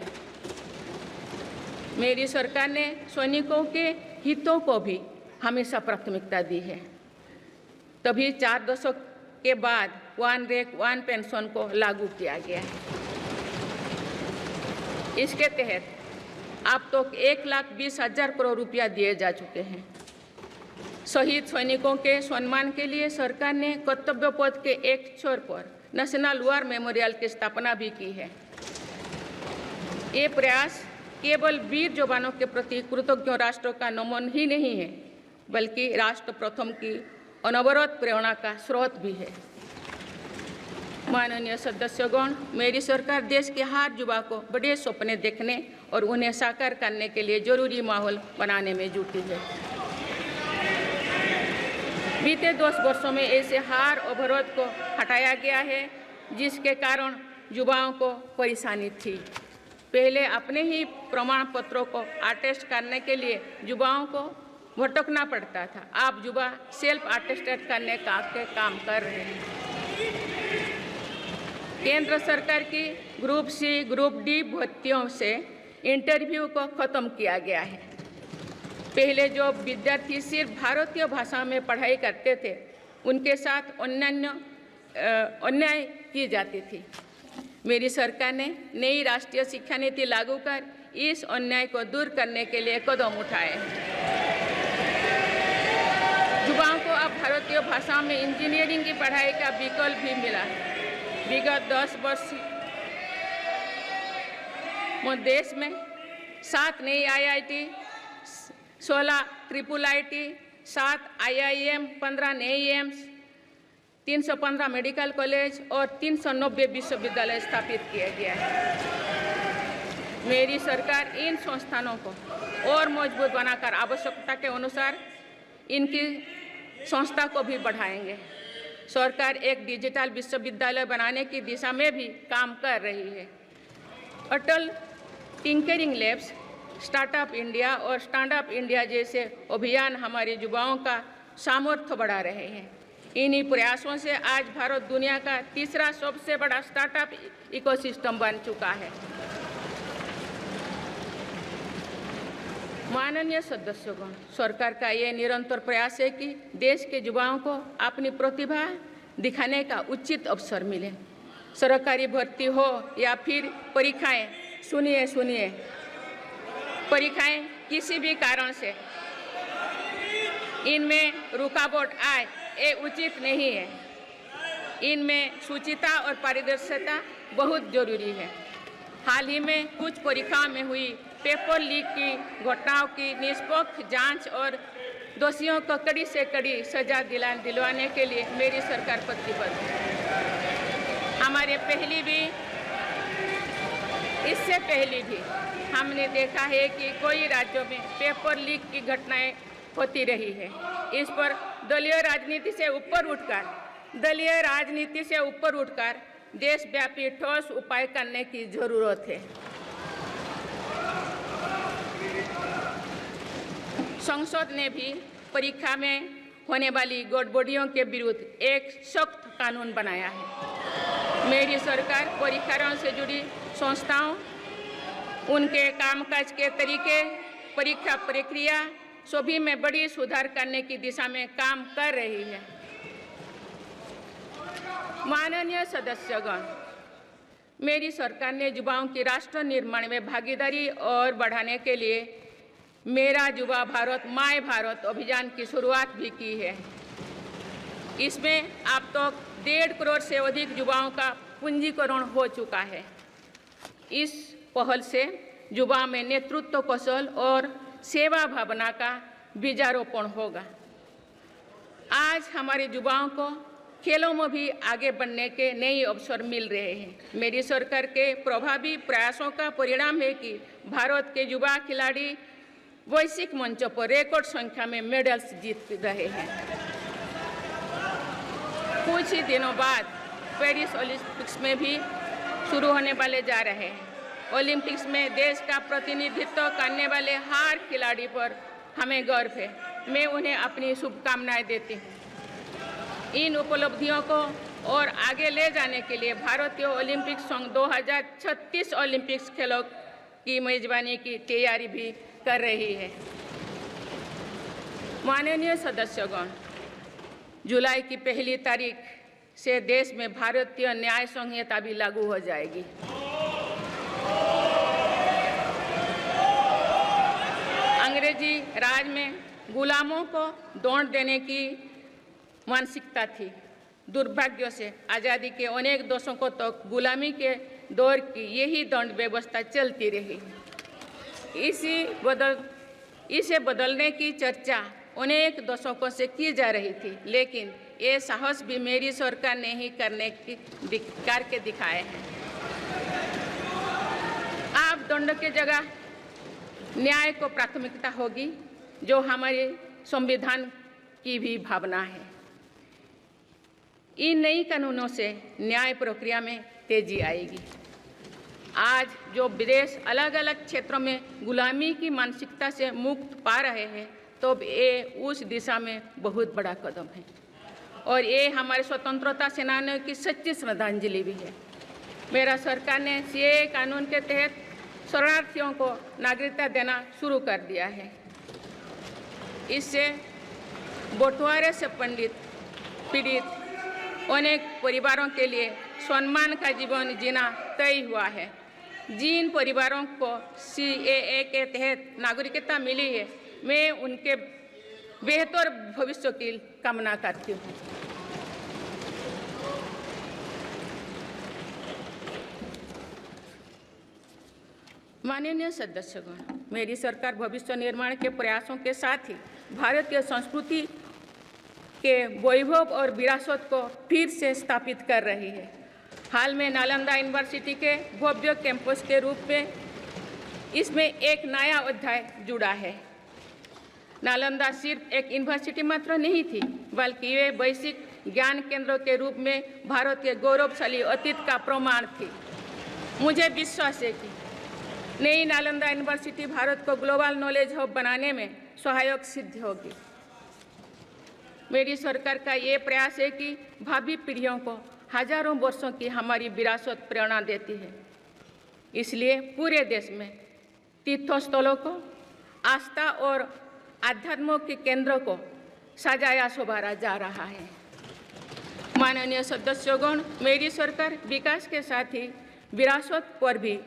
मेरी सरकार ने सैनिकों के हितों को भी हमेशा प्राथमिकता दी है। तभी 4 दशक के बाद वन रैंक वन पेंशन को लागू किया गया है। इसके तहत अब तो 1,20,000 करोड़ रुपया दिए जा चुके हैं। शहीद सैनिकों के सम्मान के लिए सरकार ने कर्तव्य पथ के एक छोर पर नेशनल वॉर मेमोरियल की स्थापना भी की है। ये प्रयास केवल वीर जवानों के प्रति कृतज्ञ राष्ट्र का नमन ही नहीं है, बल्कि राष्ट्र प्रथम की अनवरत प्रेरणा का स्रोत भी है। माननीय सदस्यगण, मेरी सरकार देश के हर युवा को बड़े सपने देखने और उन्हें साकार करने के लिए जरूरी माहौल बनाने में जुटी है। बीते 10 वर्षों में ऐसे हर अवरोध को हटाया गया है जिसके कारण युवाओं को परेशानी थी। पहले अपने ही प्रमाण पत्रों को अटेस्ट करने के लिए युवाओं को भटकना पड़ता था। अब युवा सेल्फ अटेस्टेड करने का काम कर रहे हैं। केंद्र सरकार की ग्रुप सी, ग्रुप डी भर्तियों से इंटरव्यू को खत्म किया गया है। पहले जो विद्यार्थी सिर्फ भारतीय भाषा में पढ़ाई करते थे, उनके साथ अन्याय की जाती थी। मेरी सरकार ने नई राष्ट्रीय शिक्षा नीति लागू कर इस अन्याय को दूर करने के लिए कदम उठाए हैं। युवाओं को अब भारतीय भाषा में इंजीनियरिंग की पढ़ाई का विकल्प भी मिला है। विगत 10 वर्ष में देश में 7 नई IIT, 16 IIIT, 7 IIM, 15 नए एम्स, 315 मेडिकल कॉलेज और 390 विश्वविद्यालय स्थापित किया गया है। मेरी सरकार इन संस्थानों को और मजबूत बनाकर आवश्यकता के अनुसार इनकी संस्था को भी बढ़ाएंगे। सरकार एक डिजिटल विश्वविद्यालय बनाने की दिशा में भी काम कर रही है। अटल टिंकरिंग लैब्स, स्टार्टअप इंडिया और स्टैंडअप इंडिया जैसे अभियान हमारे युवाओं का सामर्थ्य बढ़ा रहे हैं। इन्हीं प्रयासों से आज भारत दुनिया का तीसरा सबसे बड़ा स्टार्टअप इकोसिस्टम बन चुका है। माननीय सदस्यगण, सरकार का ये निरंतर प्रयास है कि देश के युवाओं को अपनी प्रतिभा दिखाने का उचित अवसर मिले। सरकारी भर्ती हो या फिर परीक्षाएं, सुनिए, परीक्षाएं किसी भी कारण से इनमें रुकावट आए, ये उचित नहीं है। इनमें शुचिता और पारदर्शिता बहुत जरूरी है। हाल ही में कुछ परीक्षाओं में हुई पेपर लीक की घटनाओं की निष्पक्ष जांच और दोषियों को कड़ी से कड़ी सजा दिलवाने के लिए मेरी सरकार प्रतिबद्ध है। इससे पहले भी हमने देखा है कि कई राज्यों में पेपर लीक की घटनाएं होती रही है। इस पर दलीय राजनीति से ऊपर उठकर देशव्यापी ठोस उपाय करने की जरूरत है। संसद ने भी परीक्षा में होने वाली गड़बड़ियों के विरुद्ध एक सख्त कानून बनाया है। मेरी सरकार परीक्षाओं से जुड़ी संस्थाओं, उनके कामकाज के तरीके, परीक्षा प्रक्रिया सभी में बड़ी सुधार करने की दिशा में काम कर रही है। माननीय सदस्यगण, मेरी सरकार ने युवाओं की राष्ट्र निर्माण में भागीदारी और बढ़ाने के लिए मेरा युवा भारत माय भारत अभियान की शुरुआत भी की है। इसमें अब तक 1.5 करोड़ से अधिक युवाओं का पंजीकरण हो चुका है। इस पहल से युवा में नेतृत्व कौशल और सेवा भावना का बीजारोपण होगा। आज हमारे युवाओं को खेलों में भी आगे बढ़ने के नए अवसर मिल रहे हैं। मेरी सरकार के प्रभावी प्रयासों का परिणाम है कि भारत के युवा खिलाड़ी वैश्विक मंचों पर रिकॉर्ड संख्या में मेडल्स जीत रहे हैं। कुछ ही दिनों बाद पेरिस ओलंपिक्स में भी शुरू होने वाले जा रहे हैं। ओलंपिक्स में देश का प्रतिनिधित्व करने वाले हर खिलाड़ी पर हमें गर्व है। मैं उन्हें अपनी शुभकामनाएं देती हूँ। इन उपलब्धियों को और आगे ले जाने के लिए भारतीय ओलंपिक संघ 2036 ओलंपिक्स खेलों की मेजबानी की तैयारी भी कर रही है। माननीय सदस्यगण, जुलाई की 1 तारीख से देश में भारतीय न्याय संहिता भी लागू हो जाएगी। अंग्रेजी राज में गुलामों को दौड़ देने की मानसिकता थी। दुर्भाग्य से आज़ादी के अनेक दशकों तक गुलामी के दौर की यही दंड व्यवस्था चलती रही। इसे बदलने की चर्चा अनेक दशकों से की जा रही थी, लेकिन ये साहस भी मेरी सरकार ने ही करके दिखाए हैं। अब दंड के जगह न्याय को प्राथमिकता होगी, जो हमारे संविधान की भी भावना है। इन नई कानूनों से न्याय प्रक्रिया में तेजी आएगी। आज जो विदेश अलग अलग क्षेत्रों में गुलामी की मानसिकता से मुक्त पा रहे हैं, तो ये उस दिशा में बहुत बड़ा कदम है और ये हमारे स्वतंत्रता सेनानियों की सच्ची श्रद्धांजलि भी है। मेरा सरकार ने सीएए कानून के तहत शरणार्थियों को नागरिकता देना शुरू कर दिया है। इससे बंटवारे से पीड़ित अनेक परिवारों के लिए सम्मान का जीवन जीना तय हुआ है। जिन परिवारों को सीएए के तहत नागरिकता मिली है, मैं उनके बेहतर भविष्य की कामना करती हूँ। माननीय सदस्यगण, मेरी सरकार भविष्य निर्माण के प्रयासों के साथ ही भारतीय संस्कृति के वैभव और विरासत को फिर से स्थापित कर रही है। हाल में नालंदा यूनिवर्सिटी के भव्य कैंपस के रूप में इसमें एक नया अध्याय जुड़ा है। नालंदा सिर्फ एक यूनिवर्सिटी मात्र नहीं थी, बल्कि ये वैश्विक ज्ञान केंद्र के रूप में भारत के गौरवशाली अतीत का प्रमाण थी। मुझे विश्वास है कि नई नालंदा यूनिवर्सिटी भारत को ग्लोबल नॉलेज हब बनाने में सहायक सिद्ध होगी। मेरी सरकार का ये प्रयास है कि भावी पीढ़ियों को हजारों वर्षों की हमारी विरासत प्रेरणा देती है। इसलिए पूरे देश में तीर्थस्थलों को आस्था और आध्यात्म के केंद्र को सजाया संवारा जा रहा है। माननीय सदस्यगण, मेरी सरकार विकास के साथ ही विरासत पर भी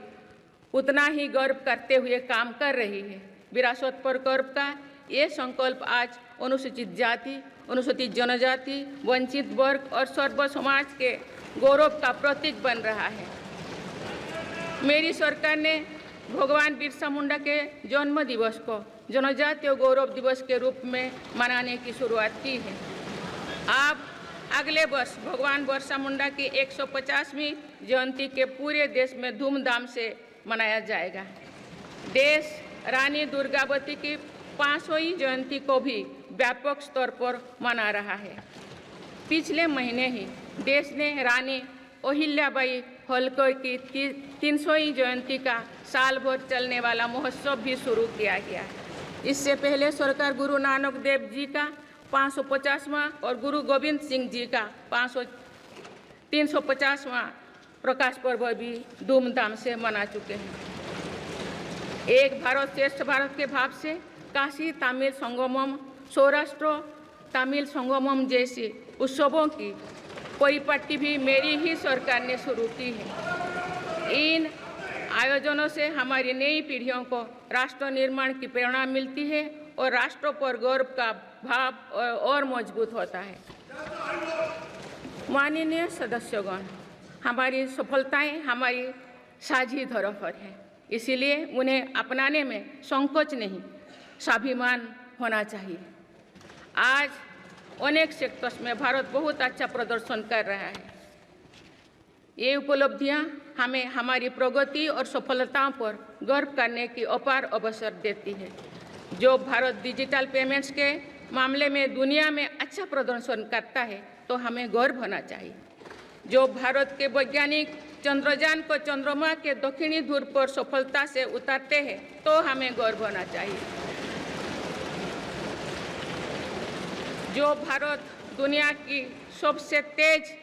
उतना ही गर्व करते हुए काम कर रही है। विरासत पर गर्व का ये संकल्प आज अनुसूचित जाति, अनुसूचित जनजाति, वंचित वर्ग और सर्व समाज के गौरव का प्रतीक बन रहा है। मेरी सरकार ने भगवान बिरसा मुंडा के जन्म दिवस को जनजातीय गौरव दिवस के रूप में मनाने की शुरुआत की है। अब अगले वर्ष भगवान बिरसा मुंडा की 150वीं जयंती के पूरे देश में धूमधाम से मनाया जाएगा। देश रानी दुर्गावती की 500वीं जयंती को भी व्यापक स्तर पर मना रहा है। पिछले महीने ही देश ने रानी अहिल्याबाई होलकर की 300वीं जयंती का साल भर चलने वाला महोत्सव भी शुरू किया गया है। इससे पहले सरकार गुरु नानक देव जी का 550वां और गुरु गोविंद सिंह जी का 350वां प्रकाश पर्व भी धूमधाम से मना चुके हैं। एक भारत श्रेष्ठ भारत के भाव से काशी तमिल संगमम, सौराष्ट्र तमिल संगमम जैसे उत्सवों की परिपाटी भी मेरी ही सरकार ने शुरू की है। इन आयोजनों से हमारी नई पीढ़ियों को राष्ट्र निर्माण की प्रेरणा मिलती है और राष्ट्र पर गौरव का भाव और मजबूत होता है। माननीय सदस्यगण, हमारी सफलताएं हमारी साझी धरोहर है, इसीलिए उन्हें अपनाने में संकोच नहीं, स्वाभिमान होना चाहिए। आज अनेक सेक्टर्स में भारत बहुत अच्छा प्रदर्शन कर रहा है। ये उपलब्धियां हमें हमारी प्रगति और सफलताओं पर गर्व करने की अपार अवसर देती है। जो भारत डिजिटल पेमेंट्स के मामले में दुनिया में अच्छा प्रदर्शन करता है, तो हमें गर्व होना चाहिए। जो भारत के वैज्ञानिक चंद्रयान को चंद्रमा के दक्षिणी ध्रुव पर सफलता से उतारते हैं, तो हमें गर्व होना चाहिए। जो भारत दुनिया की सबसे तेज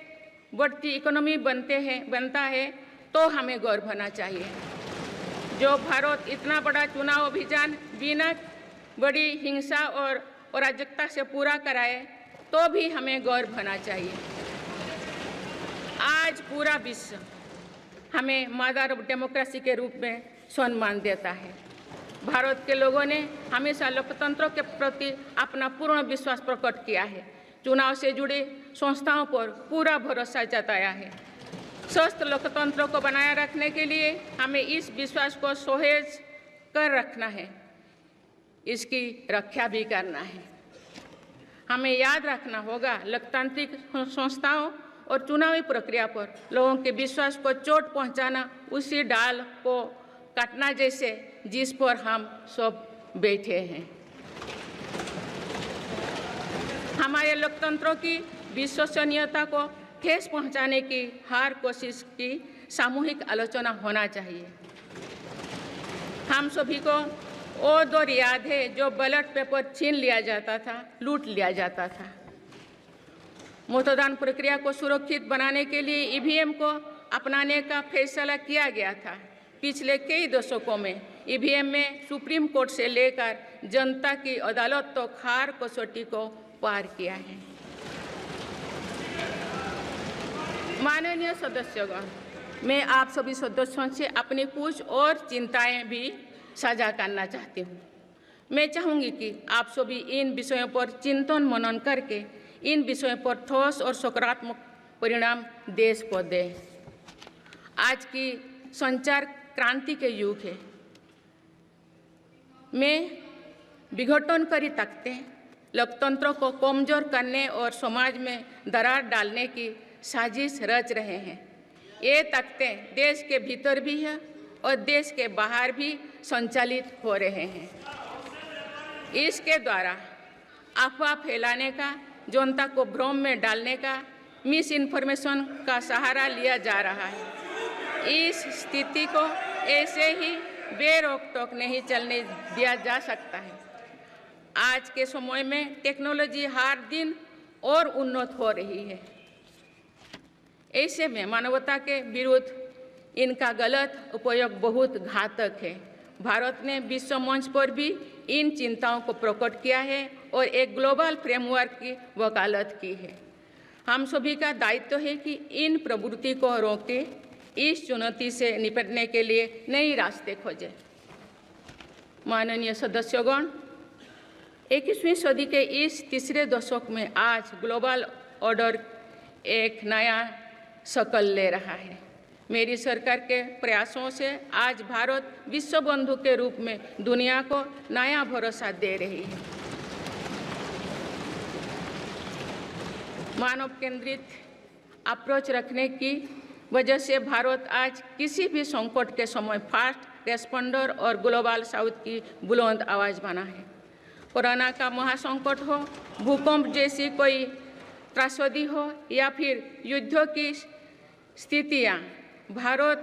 बढ़ती इकोनॉमी बनता है तो हमें गौरव होना चाहिए। जो भारत इतना बड़ा चुनाव अभियान बिना बड़ी हिंसा और अराजकता से पूरा कराए तो भी हमें गौरव होना चाहिए। आज पूरा विश्व हमें मदर ऑफ डेमोक्रेसी के रूप में सम्मान देता है। भारत के लोगों ने हमेशा लोकतंत्र के प्रति अपना पूर्ण विश्वास प्रकट किया है। चुनाव से जुड़े संस्थाओं पर पूरा भरोसा जताया है। स्वस्थ लोकतंत्र को बनाए रखने के लिए हमें इस विश्वास को सुसह्य कर रखना है, इसकी रक्षा भी करना है। हमें याद रखना होगा, लोकतांत्रिक संस्थाओं और चुनावी प्रक्रिया पर लोगों के विश्वास को चोट पहुंचाना उसी डाल को काटना जैसे जिस पर हम सब बैठे हैं। हमारे लोकतंत्रों की विश्वसनीयता को ठेस पहुंचाने की हर कोशिश की सामूहिक आलोचना होना चाहिए। हम सभी को वो दौर याद है जो बैलेट पेपर छीन लिया जाता था, लूट लिया जाता था। मतदान प्रक्रिया को सुरक्षित बनाने के लिए ईवीएम को अपनाने का फैसला किया गया था। पिछले कई दशकों में ईवीएम में सुप्रीम कोर्ट से लेकर जनता की अदालत तो खार कसौटी को पार किया है। माननीय सदस्यगण, मैं आप सभी सदस्यों से अपनी कुछ और चिंताएं भी साझा करना चाहती हूँ। मैं चाहूँगी कि आप सभी इन विषयों पर चिंतन मनन करके इन विषयों पर ठोस और सकारात्मक परिणाम देश को दें। आज की संचार क्रांति के युग है में विघटनकारी ताकतें लोकतंत्र को कमजोर करने और समाज में दरार डालने की साजिश रच रहे हैं। ये ताकतें देश के भीतर भी है और देश के बाहर भी संचालित हो रहे हैं। इसके द्वारा अफवाह फैलाने का, जनता को भ्रम में डालने का, मिस इन्फॉर्मेशन का सहारा लिया जा रहा है। इस स्थिति को ऐसे ही बेरोक-टोक नहीं चलने दिया जा सकता है। आज के समय में टेक्नोलॉजी हर दिन और उन्नत हो रही है। ऐसे में मानवता के विरुद्ध इनका गलत उपयोग बहुत घातक है। भारत ने विश्व मंच पर भी इन चिंताओं को प्रकट किया है और एक ग्लोबल फ्रेमवर्क की वकालत की है। हम सभी का दायित्व है कि इन प्रवृत्ति को रोकें, इस चुनौती से निपटने के लिए नए रास्ते खोजें। माननीय सदस्यगण, 21वीं सदी के इस तीसरे दशक में आज ग्लोबल ऑर्डर एक नया शक्ल ले रहा है। मेरी सरकार के प्रयासों से आज भारत विश्व बंधु के रूप में दुनिया को नया भरोसा दे रही है। मानव केंद्रित अप्रोच रखने की वजह से भारत आज किसी भी संकट के समय फास्ट रेस्पॉन्डर और ग्लोबल साउथ की बुलंद आवाज़ बना है। कोरोना का महासंकट हो, भूकंप जैसी कोई त्रासदी हो या फिर युद्धों की स्थितियाँ, भारत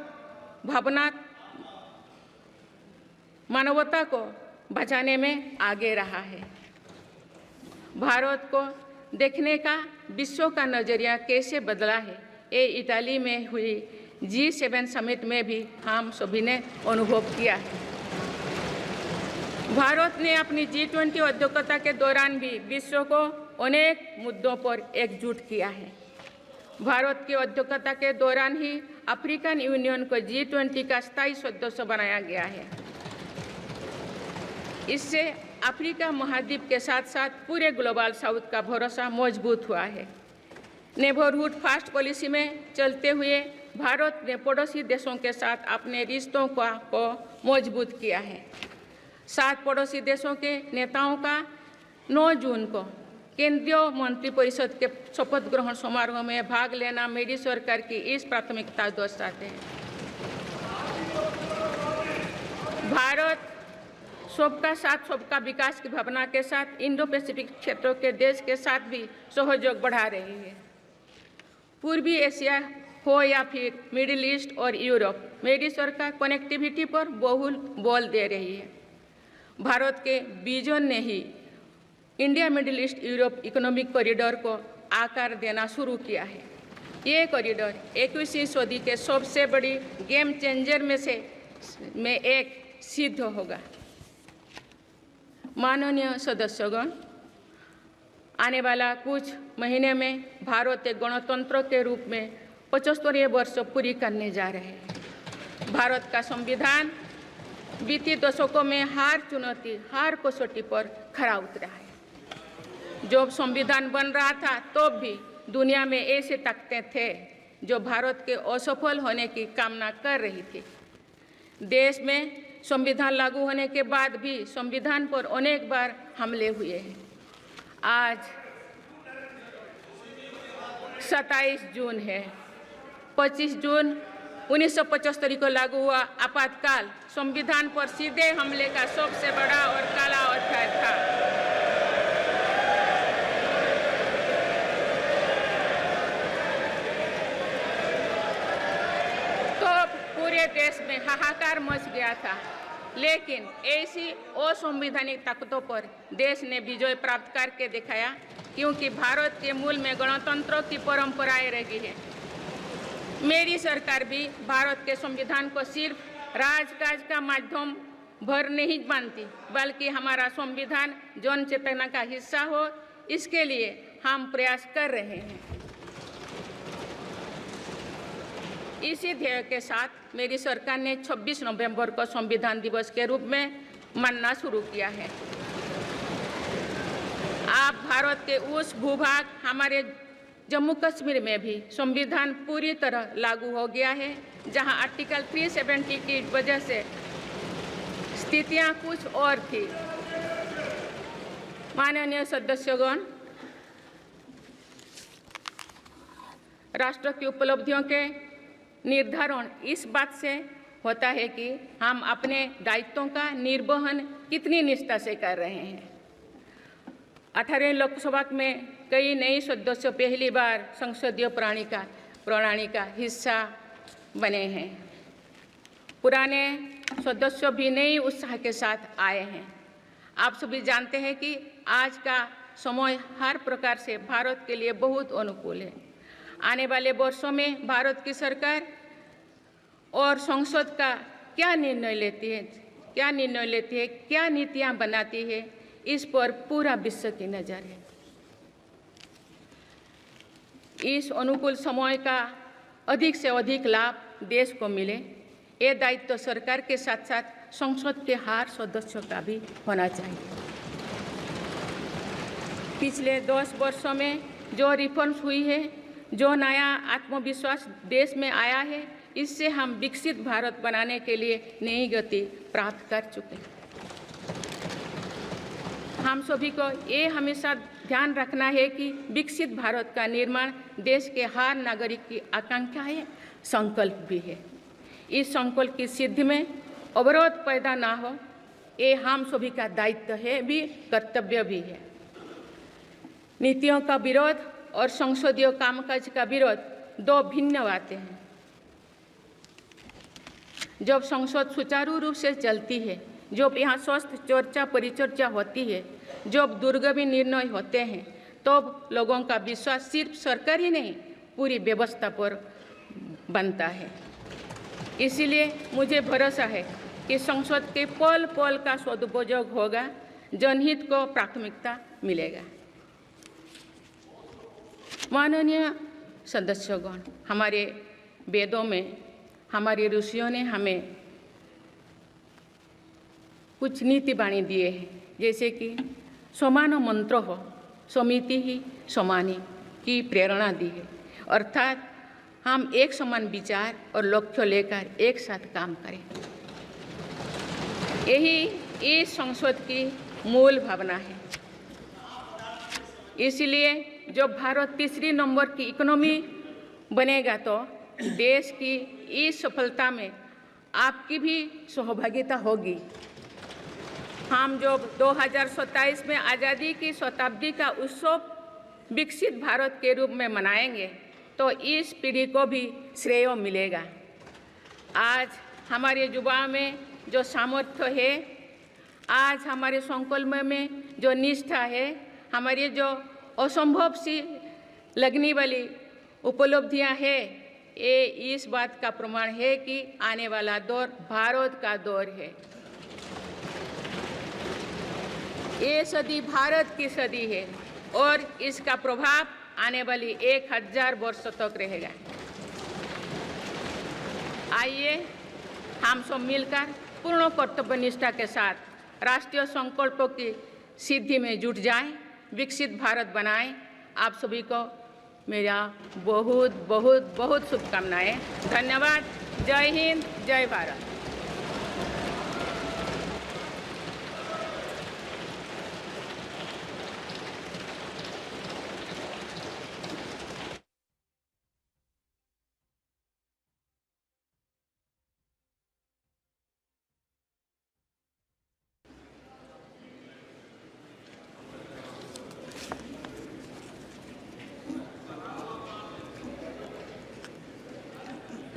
मानवता को बचाने में आगे रहा है। भारत को देखने का विश्व का नज़रिया कैसे बदला है, ये इटली में हुई G7 समिट में भी हम सभी ने अनुभव किया है। भारत ने अपनी G20 अध्यक्षता के दौरान भी विश्व को अनेक मुद्दों पर एकजुट किया है। भारत की अध्यक्षता के दौरान ही अफ्रीकन यूनियन को G20 का स्थायी सदस्य बनाया गया है। इससे अफ्रीका महाद्वीप के साथ साथ पूरे ग्लोबल साउथ का भरोसा मजबूत हुआ है। नेबरहुड फर्स्ट पॉलिसी में चलते हुए भारत ने पड़ोसी देशों के साथ अपने रिश्तों को मजबूत किया है। 7 पड़ोसी देशों के नेताओं का 9 जून को केंद्रीय मंत्रिपरिषद के शपथ ग्रहण समारोह में भाग लेना मेरी सरकार की इस प्राथमिकता दर्शाते हैं। भारत सबका साथ सबका विकास की भावना के साथ इंडो पैसिफिक क्षेत्रों के देश के साथ भी सहयोग बढ़ा रही है। पूर्वी एशिया हो या फिर मिडिल ईस्ट और यूरोप, मेरी सरकार कनेक्टिविटी पर बहुल बल दे रही है। भारत के विजन ने ही India Middle East Europe economic corridor को आकार देना शुरू किया है। ये कॉरिडोर 21वीं सदी के सबसे बड़ी गेम चेंजर में एक सिद्ध होगा। माननीय सदस्यगण, आने वाला कुछ महीने में भारत एक गणतंत्र के रूप में 75वें वर्ष पूरी करने जा रहे हैं। भारत का संविधान बीते दशकों में हर कसौटी पर खरा उतरा है। जब संविधान बन रहा था तो भी दुनिया में ऐसे ताकतें थे जो भारत के असफल होने की कामना कर रही थी। देश में संविधान लागू होने के बाद भी संविधान पर अनेक बार हमले हुए हैं। आज 27 जून है। 25 जून 1975 को लागू हुआ आपातकाल संविधान पर सीधे हमले का सबसे बड़ा और काला अध्याय था। पूरे देश में हाहाकार मच गया था, लेकिन ऐसी असंवैधानिक ताकतों पर देश ने विजय प्राप्त करके दिखाया, क्योंकि भारत के मूल में गणतंत्र की परंपराएं रही है। मेरी सरकार भी भारत के संविधान को सिर्फ राजकाज का माध्यम भर नहीं मानती, बल्कि हमारा संविधान जन चेतना का हिस्सा हो, इसके लिए हम प्रयास कर रहे हैं। इसी ध्येय के साथ मेरी सरकार ने 26 नवंबर को संविधान दिवस के रूप में मानना शुरू किया है। अब भारत के उस भूभाग हमारे जम्मू कश्मीर में भी संविधान पूरी तरह लागू हो गया है, जहां आर्टिकल 370 की वजह से स्थितियां कुछ और थी। माननीय सदस्यगण, राष्ट्र की उपलब्धियों के निर्धारण इस बात से होता है कि हम अपने दायित्वों का निर्वहन कितनी निष्ठा से कर रहे हैं। 18वें लोकसभा में कई नए सदस्य पहली बार संसदीय प्रणाली का हिस्सा बने हैं। पुराने सदस्य भी नए उत्साह के साथ आए हैं। आप सभी जानते हैं कि आज का समय हर प्रकार से भारत के लिए बहुत अनुकूल है। आने वाले वर्षों में भारत की सरकार और संसद का क्या निर्णय लेती है, क्या नीतियां बनाती है, इस पर पूरा विश्व की नज़र है। इस अनुकूल समय का अधिक से अधिक लाभ देश को मिले, ये दायित्व सरकार के साथ साथ संसद के हर सदस्यों का भी होना चाहिए। पिछले 10 वर्षों में जो रिफॉर्म्स हुई है, जो नया आत्मविश्वास देश में आया है, इससे हम विकसित भारत बनाने के लिए नई गति प्राप्त कर चुके हैं। हम सभी को ये हमेशा ध्यान रखना है कि विकसित भारत का निर्माण देश के हर नागरिक की आकांक्षा है, संकल्प भी है। इस संकल्प की सिद्धि में अवरोध पैदा ना हो, ये हम सभी का दायित्व है भी, कर्तव्य भी है। नीतियों का विरोध और संसदीय कामकाज का विरोध दो भिन्न बातें हैं। जब संसद सुचारू रूप से चलती है, जब यहाँ स्वस्थ चर्चा परिचर्चा होती है, जब दूरगामी निर्णय होते हैं, तब लोगों का विश्वास सिर्फ सरकार ही नहीं, पूरी व्यवस्था पर बनता है। इसीलिए मुझे भरोसा है कि संसद के पल पल का सदुपयोग होगा, जनहित को प्राथमिकता मिलेगा। माननीय सदस्यगण, हमारे वेदों में हमारे ऋषियों ने हमें कुछ नीति वाणी दिए हैं, जैसे कि समान मंत्र हो समिति ही समानी की प्रेरणा दी है। अर्थात हम एक समान विचार और लक्ष्य लेकर एक साथ काम करें। यही इस संसद की मूल भावना है। इसलिए जब भारत तीसरी नंबर की इकोनॉमी बनेगा, तो देश की इस सफलता में आपकी भी सहभागिता होगी। हम जब 2027 में आज़ादी की शताब्दी का उत्सव विकसित भारत के रूप में मनाएंगे, तो इस पीढ़ी को भी श्रेय मिलेगा। आज हमारे युवाओं में जो सामर्थ्य है, आज हमारे संकल्प में जो निष्ठा है, हमारी जो असंभव सी लगने वाली उपलब्धियां हैं, ये इस बात का प्रमाण है कि आने वाला दौर भारत का दौर है। ये सदी भारत की सदी है और इसका प्रभाव आने वाली 1000 वर्षों तक रहेगा। आइए हम सब मिलकर पूर्ण कर्तव्यनिष्ठा के साथ राष्ट्रीय संकल्पों की सिद्धि में जुट जाएं, विकसित भारत बनाएं। आप सभी को मेरा बहुत बहुत बहुत शुभकामनाएं। धन्यवाद। जय हिंद, जय Bharat.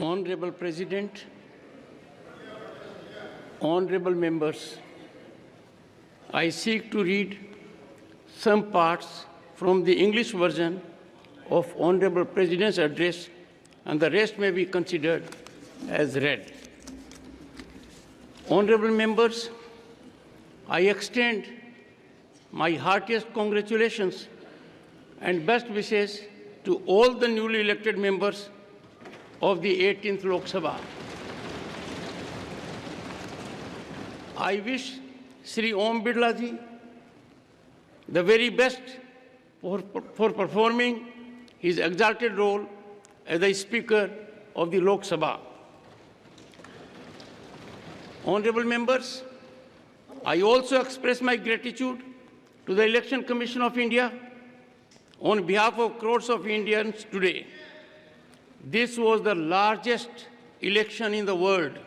Honorable President, honorable members, I seek to read some parts from the English version of Honorable President's address, and the rest may be considered as read. Honorable members, I extend my heartiest congratulations and best wishes to all the newly elected members of the 18th Lok Sabha. I wish Sri Om Birla ji the very best for performing his exalted role as the Speaker of the Lok Sabha. Honorable members, I also express my gratitude to the Election Commission of India on behalf of crores of Indians today. This was the largest election in the world.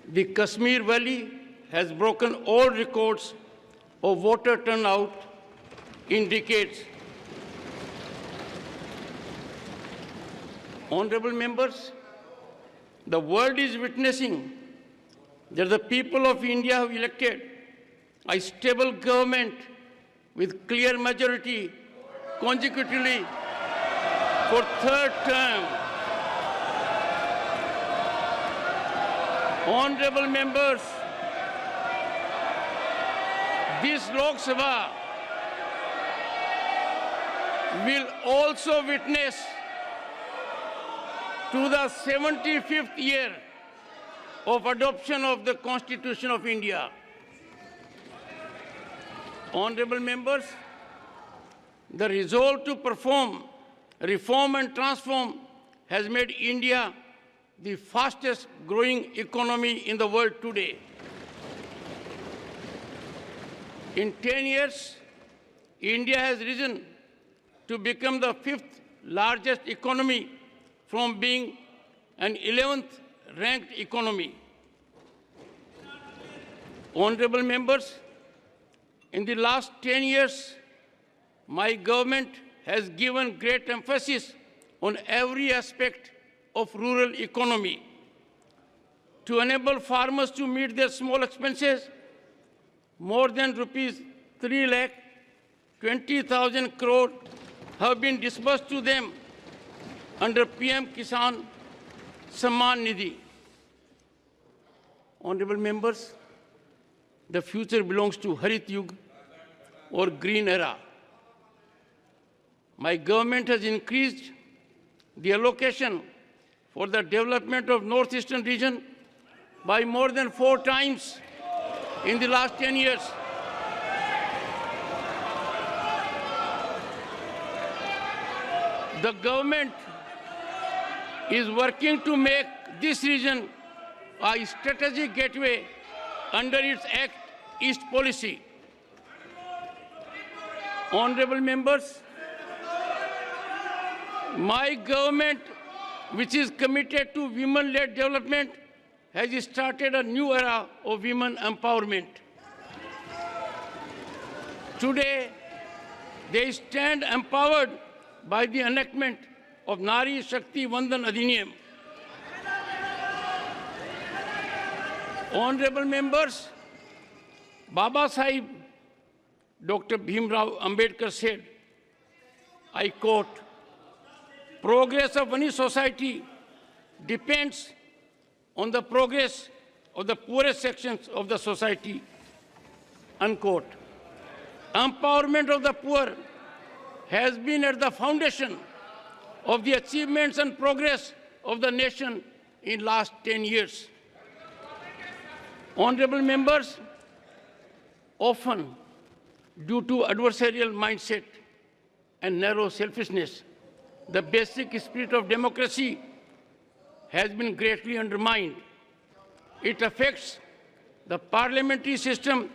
The Kashmir Valley has broken all records of voter turnout in decades. Honorable members, the world is witnessing that the people of India have elected a stable government with clear majority consecutively for third term. Honorable members, this Lok Sabha will also witness to the 75th year of adoption of the Constitution of India. Honorable members, the resolve to perform reform and transform has made India the fastest growing economy in the world today. In 10 years, India has risen to become the 5th largest economy from being an 11th ranked economy. Honorable members, in the last 10 years, my government has given great emphasis on every aspect of rural economy. To enable farmers to meet their small expenses, more than rupees 3,20,000 crore have been disbursed to them under PM Kisan Samman Nidhi. Honorable members, the future belongs to Harit Yug or Green Era. My government has increased the allocation for the development of Northeastern region by more than 4 times in the last 10 years. The government is working to make this region a strategic gateway under its Act East policy. Honorable members, my government, which is committed to women-led development, has started a new era of women empowerment. Today, they stand empowered by the enactment of Nari Shakti Vandan Adhiniyam. Honorable members, Baba Sahib Dr. Bhimrao Ambedkar said, I quote, "Progress of any society depends on the progress of the poorest sections of the society," unquote. Empowerment of the poor has been at the foundation of the achievements and progress of the nation in last 10 years. Honorable members, often due to adversarial mindset and narrow selfishness, the basic spirit of democracy has been greatly undermined. It affects the parliamentary system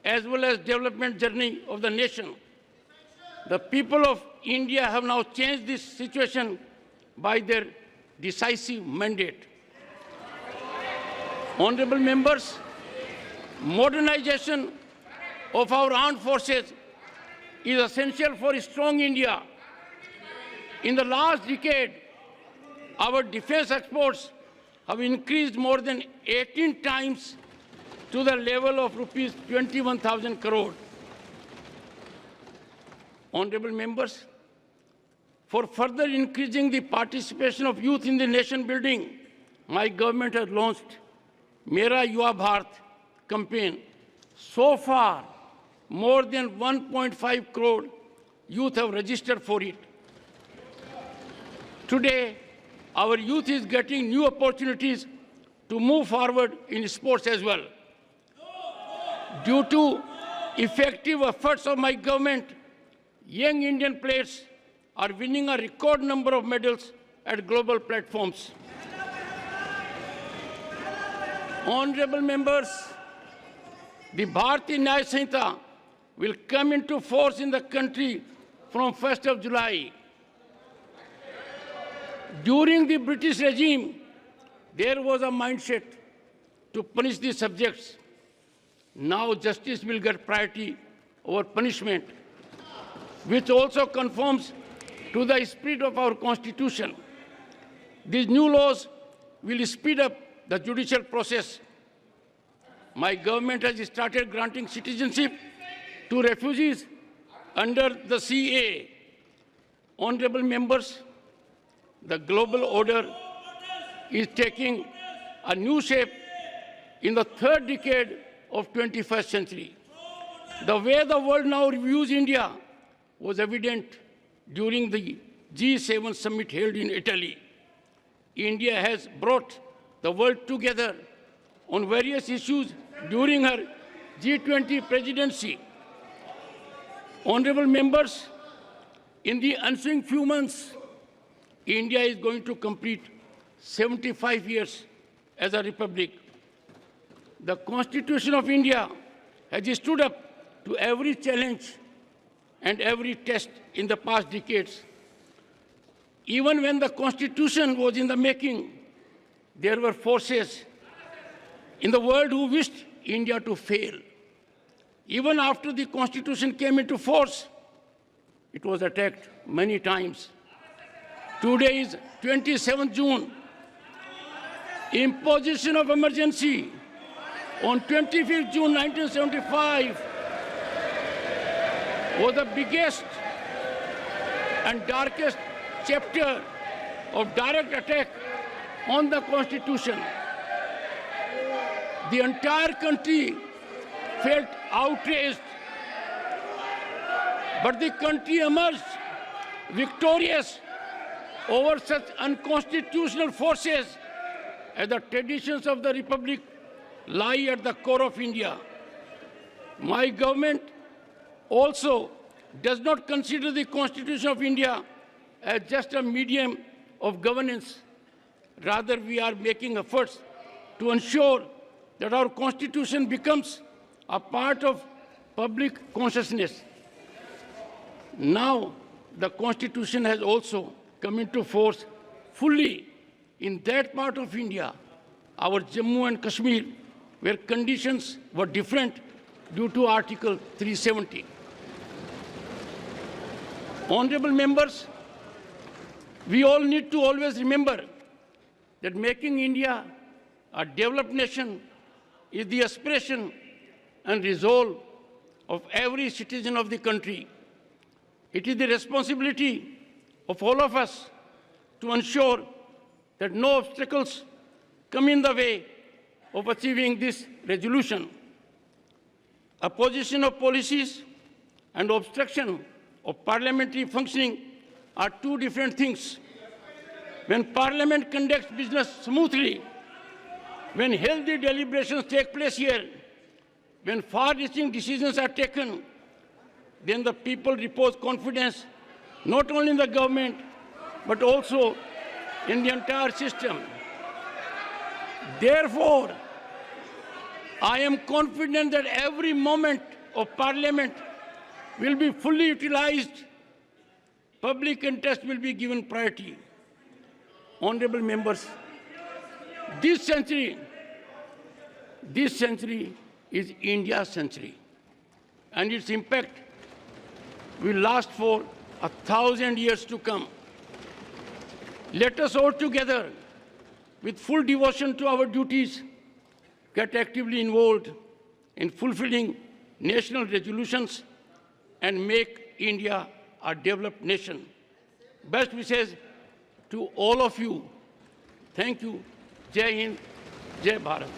as well as development journey of the nation. The people of India have now changed this situation by their decisive mandate. Honorable members, modernization of our armed forces is essential for a strong India. In the last decade, our defense exports have increased more than 18 times to the level of rupees 21,000 crore. Honorable members, for further increasing the participation of youth in the nation building, my government has launched Mera Yuva Bharat campaign. So far, more than 1.5 crore youth have registered for it. Today, our youth is getting new opportunities to move forward in sports as well. Due to effective efforts of my government, young Indian players are winning a record number of medals at global platforms. Honorable members, the Bharatiya Nyaya Sanhita will come into force in the country from 1st of July. During the British regime, there was a mindset to punish the subjects. Now justice will get priority over punishment, which also conforms to the spirit of our Constitution. These new laws will speed up the judicial process. My government has started granting citizenship to refugees under the CAA. Honorable members, the global order is taking a new shape in the third decade of 21st century. The way the world now views India was evident during the G7 summit held in Italy. India has brought the world together on various issues during her G20 presidency. Honorable members, in the ensuing few months, India is going to complete 75 years as a republic. The Constitution of India has stood up to every challenge and every test in the past decades. Even when the Constitution was in the making, there were forces in the world who wished India to fail. Even after the Constitution came into force, it was attacked many times. Today is 27th June. Imposition of emergency on 25th June 1975 was the biggest and darkest chapter of direct attack on the Constitution. The entire country felt outraged, but the country emerged victorious over such unconstitutional forces, as the traditions of the Republic lie at the core of India. My government also does not consider the Constitution of India as just a medium of governance. Rather, we are making efforts to ensure that our Constitution becomes a part of public consciousness. Now, the Constitution has also come into force fully in that part of India, our Jammu and Kashmir, where conditions were different due to Article 370. Honorable members, we all need to always remember that making India a developed nation is the aspiration and resolve of every citizen of the country. It is the responsibility of all of us to ensure that no obstacles come in the way of achieving this resolution. Opposition of policies and obstruction of parliamentary functioning are two different things. When Parliament conducts business smoothly, when healthy deliberations take place here, when far-reaching decisions are taken, then the people repose confidence not only in the government, but also in the entire system. Therefore, I am confident that every moment of Parliament will be fully utilized. Public interest will be given priority. Honorable members, this century is India's century, and its impact will last for 1,000 years to come. Let us all together, with full devotion to our duties, get actively involved in fulfilling national resolutions and make India a developed nation. Best wishes to all of you. Thank you. Jai Hind, Jai Bharat.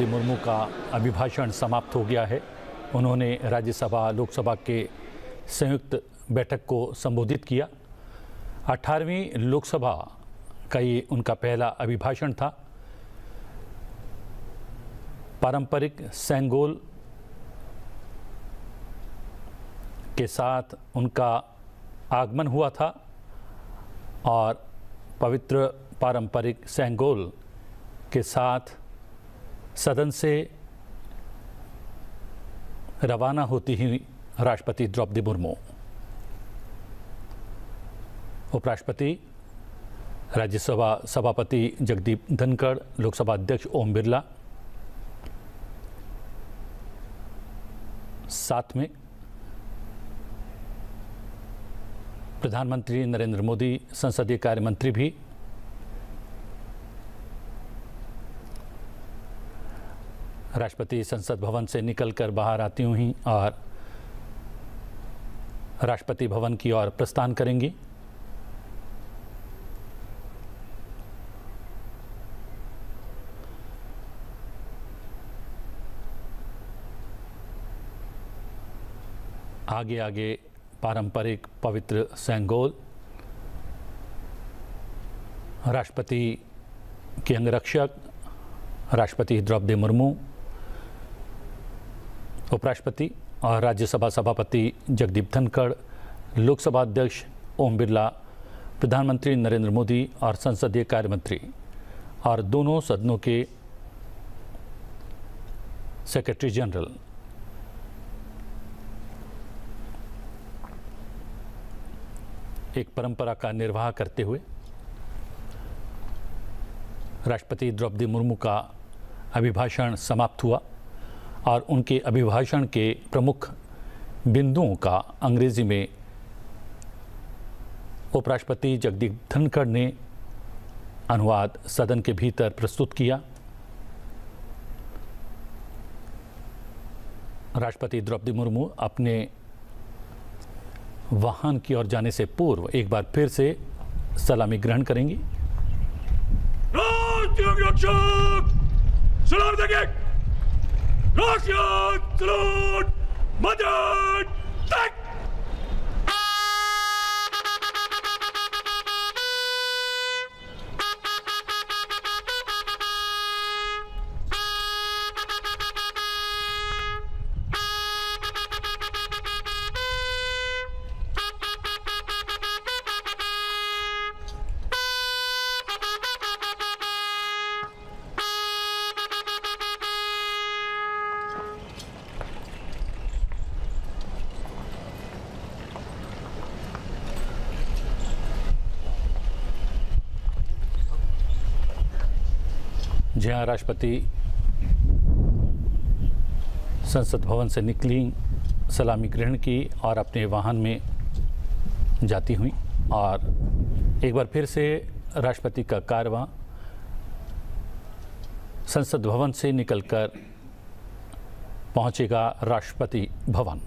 Draupadi Murmu का अभिभाषण समाप्त हो गया है। उन्होंने राज्यसभा लोकसभा के संयुक्त बैठक को संबोधित किया। 18वीं लोकसभा का ये उनका पहला अभिभाषण था। पारंपरिक सेंगोल के साथ उनका आगमन हुआ था और पवित्र पारंपरिक सेंगोल के साथ सदन से रवाना होती ही राष्ट्रपति द्रौपदी मुर्मू, उपराष्ट्रपति, राज्यसभा सभापति जगदीप धनखड़, लोकसभा अध्यक्ष ओम बिरला, साथ में प्रधानमंत्री नरेंद्र मोदी, संसदीय कार्य मंत्री भी राष्ट्रपति संसद भवन से निकलकर बाहर आती हुई और राष्ट्रपति भवन की ओर प्रस्थान करेंगी। आगे आगे पारंपरिक पवित्र सेंगोल, राष्ट्रपति के अंगरक्षक राष्ट्रपति द्रौपदी मुर्मू, उपराष्ट्रपति और राज्यसभा सभापति जगदीप धनखड़, लोकसभा अध्यक्ष ओम बिरला, प्रधानमंत्री नरेंद्र मोदी और संसदीय कार्य मंत्री और दोनों सदनों के सेक्रेटरी जनरल एक परंपरा का निर्वाह करते हुए राष्ट्रपति द्रौपदी मुर्मू का अभिभाषण समाप्त हुआ और उनके अभिभाषण के प्रमुख बिंदुओं का अंग्रेजी में उपराष्ट्रपति जगदीप धनखड़ ने अनुवाद सदन के भीतर प्रस्तुत किया। राष्ट्रपति द्रौपदी मुर्मू अपने वाहन की ओर जाने से पूर्व एक बार फिर से सलामी ग्रहण करेंगी। सलाम देंगे। सलूट मदद तक। जहां राष्ट्रपति संसद भवन से निकली, सलामी ग्रहण की और अपने वाहन में जाती हुई और एक बार फिर से राष्ट्रपति का कारवां संसद भवन से निकलकर पहुंचेगा राष्ट्रपति भवन।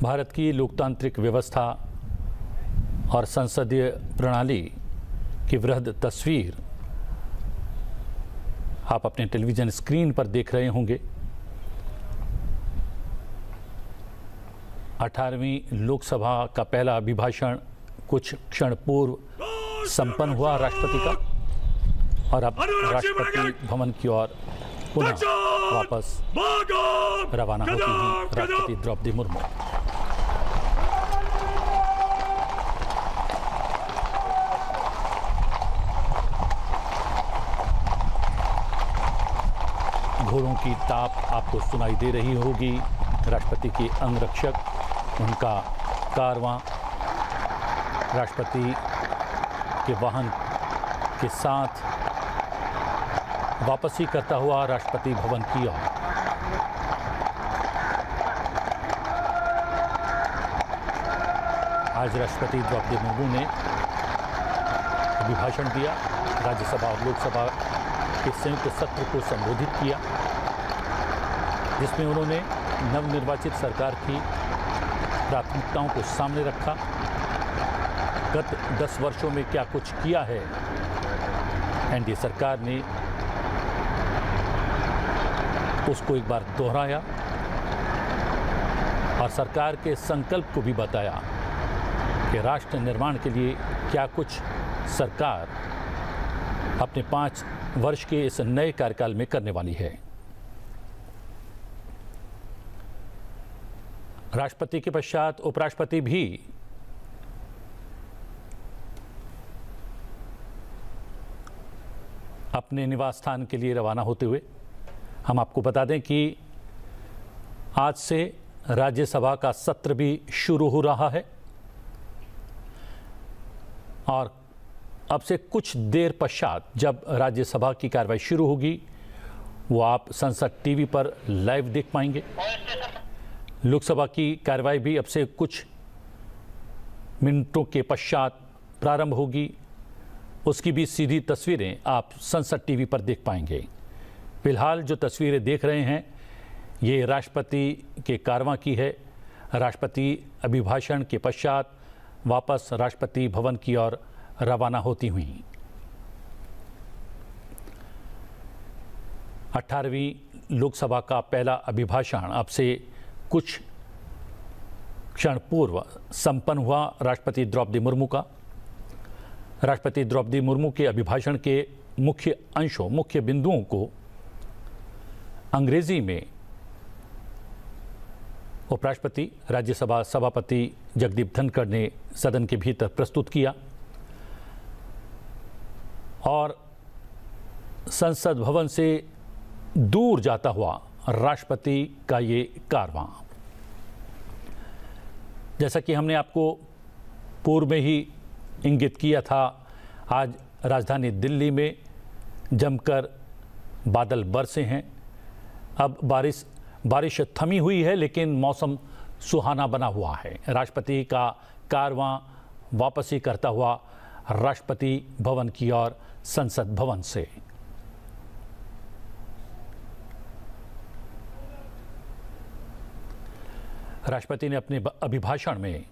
भारत की लोकतांत्रिक व्यवस्था और संसदीय प्रणाली की वृहद तस्वीर आप अपने टेलीविज़न स्क्रीन पर देख रहे होंगे। 18वीं लोकसभा का पहला अभिभाषण कुछ क्षण पूर्व संपन्न हुआ राष्ट्रपति का और अब राष्ट्रपति भवन की ओर पुनः वापस रवाना होती हैं राष्ट्रपति द्रौपदी मुर्मू। घोड़ों की टाप आपको सुनाई दे रही होगी। राष्ट्रपति के अंगरक्षक, उनका कारवां राष्ट्रपति के वाहन के साथ वापसी करता हुआ राष्ट्रपति भवन की ओर। आज राष्ट्रपति द्रौपदी मुर्मू ने अभिभाषण दिया, राज्यसभा और लोकसभा के संयुक्त सत्र को संबोधित किया, जिसमें उन्होंने नवनिर्वाचित सरकार की प्राथमिकताओं को सामने रखा। गत 10 वर्षों में क्या कुछ किया है एनडीए सरकार ने, उसको एक बार दोहराया और सरकार के संकल्प को भी बताया कि राष्ट्र निर्माण के लिए क्या कुछ सरकार अपने 5 वर्ष के इस नए कार्यकाल में करने वाली है। राष्ट्रपति के पश्चात उपराष्ट्रपति भी अपने निवास स्थान के लिए रवाना होते हुए, हम आपको बता दें कि आज से राज्यसभा का सत्र भी शुरू हो रहा है और अब से कुछ देर पश्चात जब राज्यसभा की कार्रवाई शुरू होगी वो आप संसद टीवी पर लाइव देख पाएंगे। लोकसभा की कार्रवाई भी अब से कुछ मिनटों के पश्चात प्रारंभ होगी, उसकी भी सीधी तस्वीरें आप संसद टीवी पर देख पाएंगे। फिलहाल जो तस्वीरें देख रहे हैं ये राष्ट्रपति के कारवां की है। राष्ट्रपति अभिभाषण के पश्चात वापस राष्ट्रपति भवन की ओर रवाना होती हुई। 18वीं लोकसभा का पहला अभिभाषण अब से कुछ क्षण पूर्व संपन्न हुआ राष्ट्रपति द्रौपदी मुर्मू का। राष्ट्रपति द्रौपदी मुर्मू के अभिभाषण के मुख्य अंशों, मुख्य बिंदुओं को अंग्रेजी में उपराष्ट्रपति, राज्यसभा सभापति जगदीप धनखड़ ने सदन के भीतर प्रस्तुत किया और संसद भवन से दूर जाता हुआ राष्ट्रपति का ये कारवां, जैसा कि हमने आपको पूर्व में ही इंगित किया था, आज राजधानी दिल्ली में जमकर बादल बरसे हैं। अब बारिश थमी हुई है, लेकिन मौसम सुहाना बना हुआ है। राष्ट्रपति का कारवां वापसी करता हुआ राष्ट्रपति भवन की ओर संसद भवन से। राष्ट्रपति ने अपने अभिभाषण में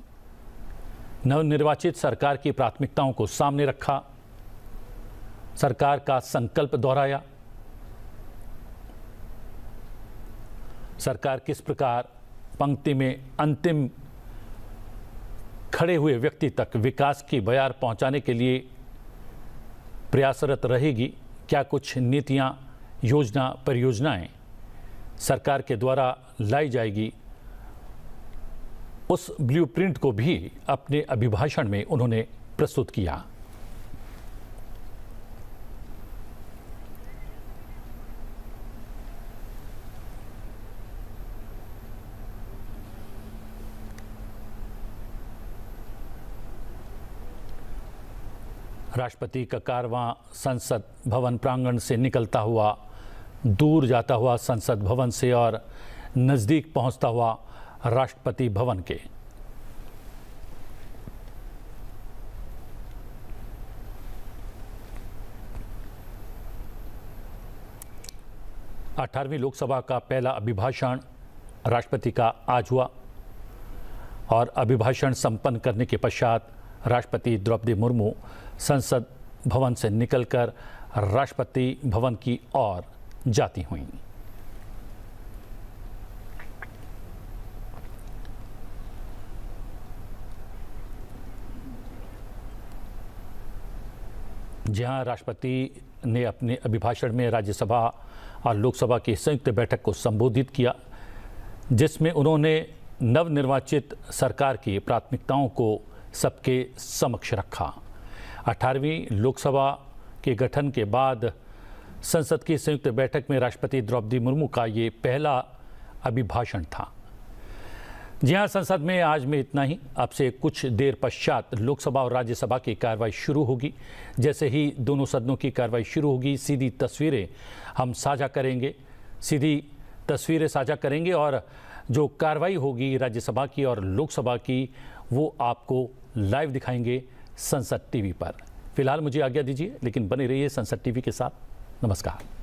नवनिर्वाचित सरकार की प्राथमिकताओं को सामने रखा, सरकार का संकल्प दोहराया, सरकार किस प्रकार पंक्ति में अंतिम खड़े हुए व्यक्ति तक विकास की बयार पहुंचाने के लिए प्रयासरत रहेगी, क्या कुछ नीतियां, योजना, परियोजनाएं सरकार के द्वारा लाई जाएगी, उस ब्लूप्रिंट को भी अपने अभिभाषण में उन्होंने प्रस्तुत किया। राष्ट्रपति का कारवां संसद भवन प्रांगण से निकलता हुआ, दूर जाता हुआ संसद भवन से और नज़दीक पहुंचता हुआ राष्ट्रपति भवन के। अठारहवीं लोकसभा का पहला अभिभाषण राष्ट्रपति का आज हुआ और अभिभाषण संपन्न करने के पश्चात राष्ट्रपति द्रौपदी मुर्मू संसद भवन से निकलकर राष्ट्रपति भवन की ओर जाती हुईं। जहां राष्ट्रपति ने अपने अभिभाषण में राज्यसभा और लोकसभा की संयुक्त बैठक को संबोधित किया, जिसमें उन्होंने नवनिर्वाचित सरकार की प्राथमिकताओं को सबके समक्ष रखा। 18वीं लोकसभा के गठन के बाद संसद की संयुक्त बैठक में राष्ट्रपति द्रौपदी मुर्मू का ये पहला अभिभाषण था। जी हाँ, संसद में आज में इतना ही। अब से कुछ देर पश्चात लोकसभा और राज्यसभा की कार्रवाई शुरू होगी। जैसे ही दोनों सदनों की कार्रवाई शुरू होगी, सीधी तस्वीरें हम साझा करेंगे और जो कार्रवाई होगी राज्यसभा की और लोकसभा की, वो आपको लाइव दिखाएंगे संसद टीवी पर। फिलहाल मुझे आज्ञा दीजिए, लेकिन बने रहिए संसद टीवी के साथ। नमस्कार।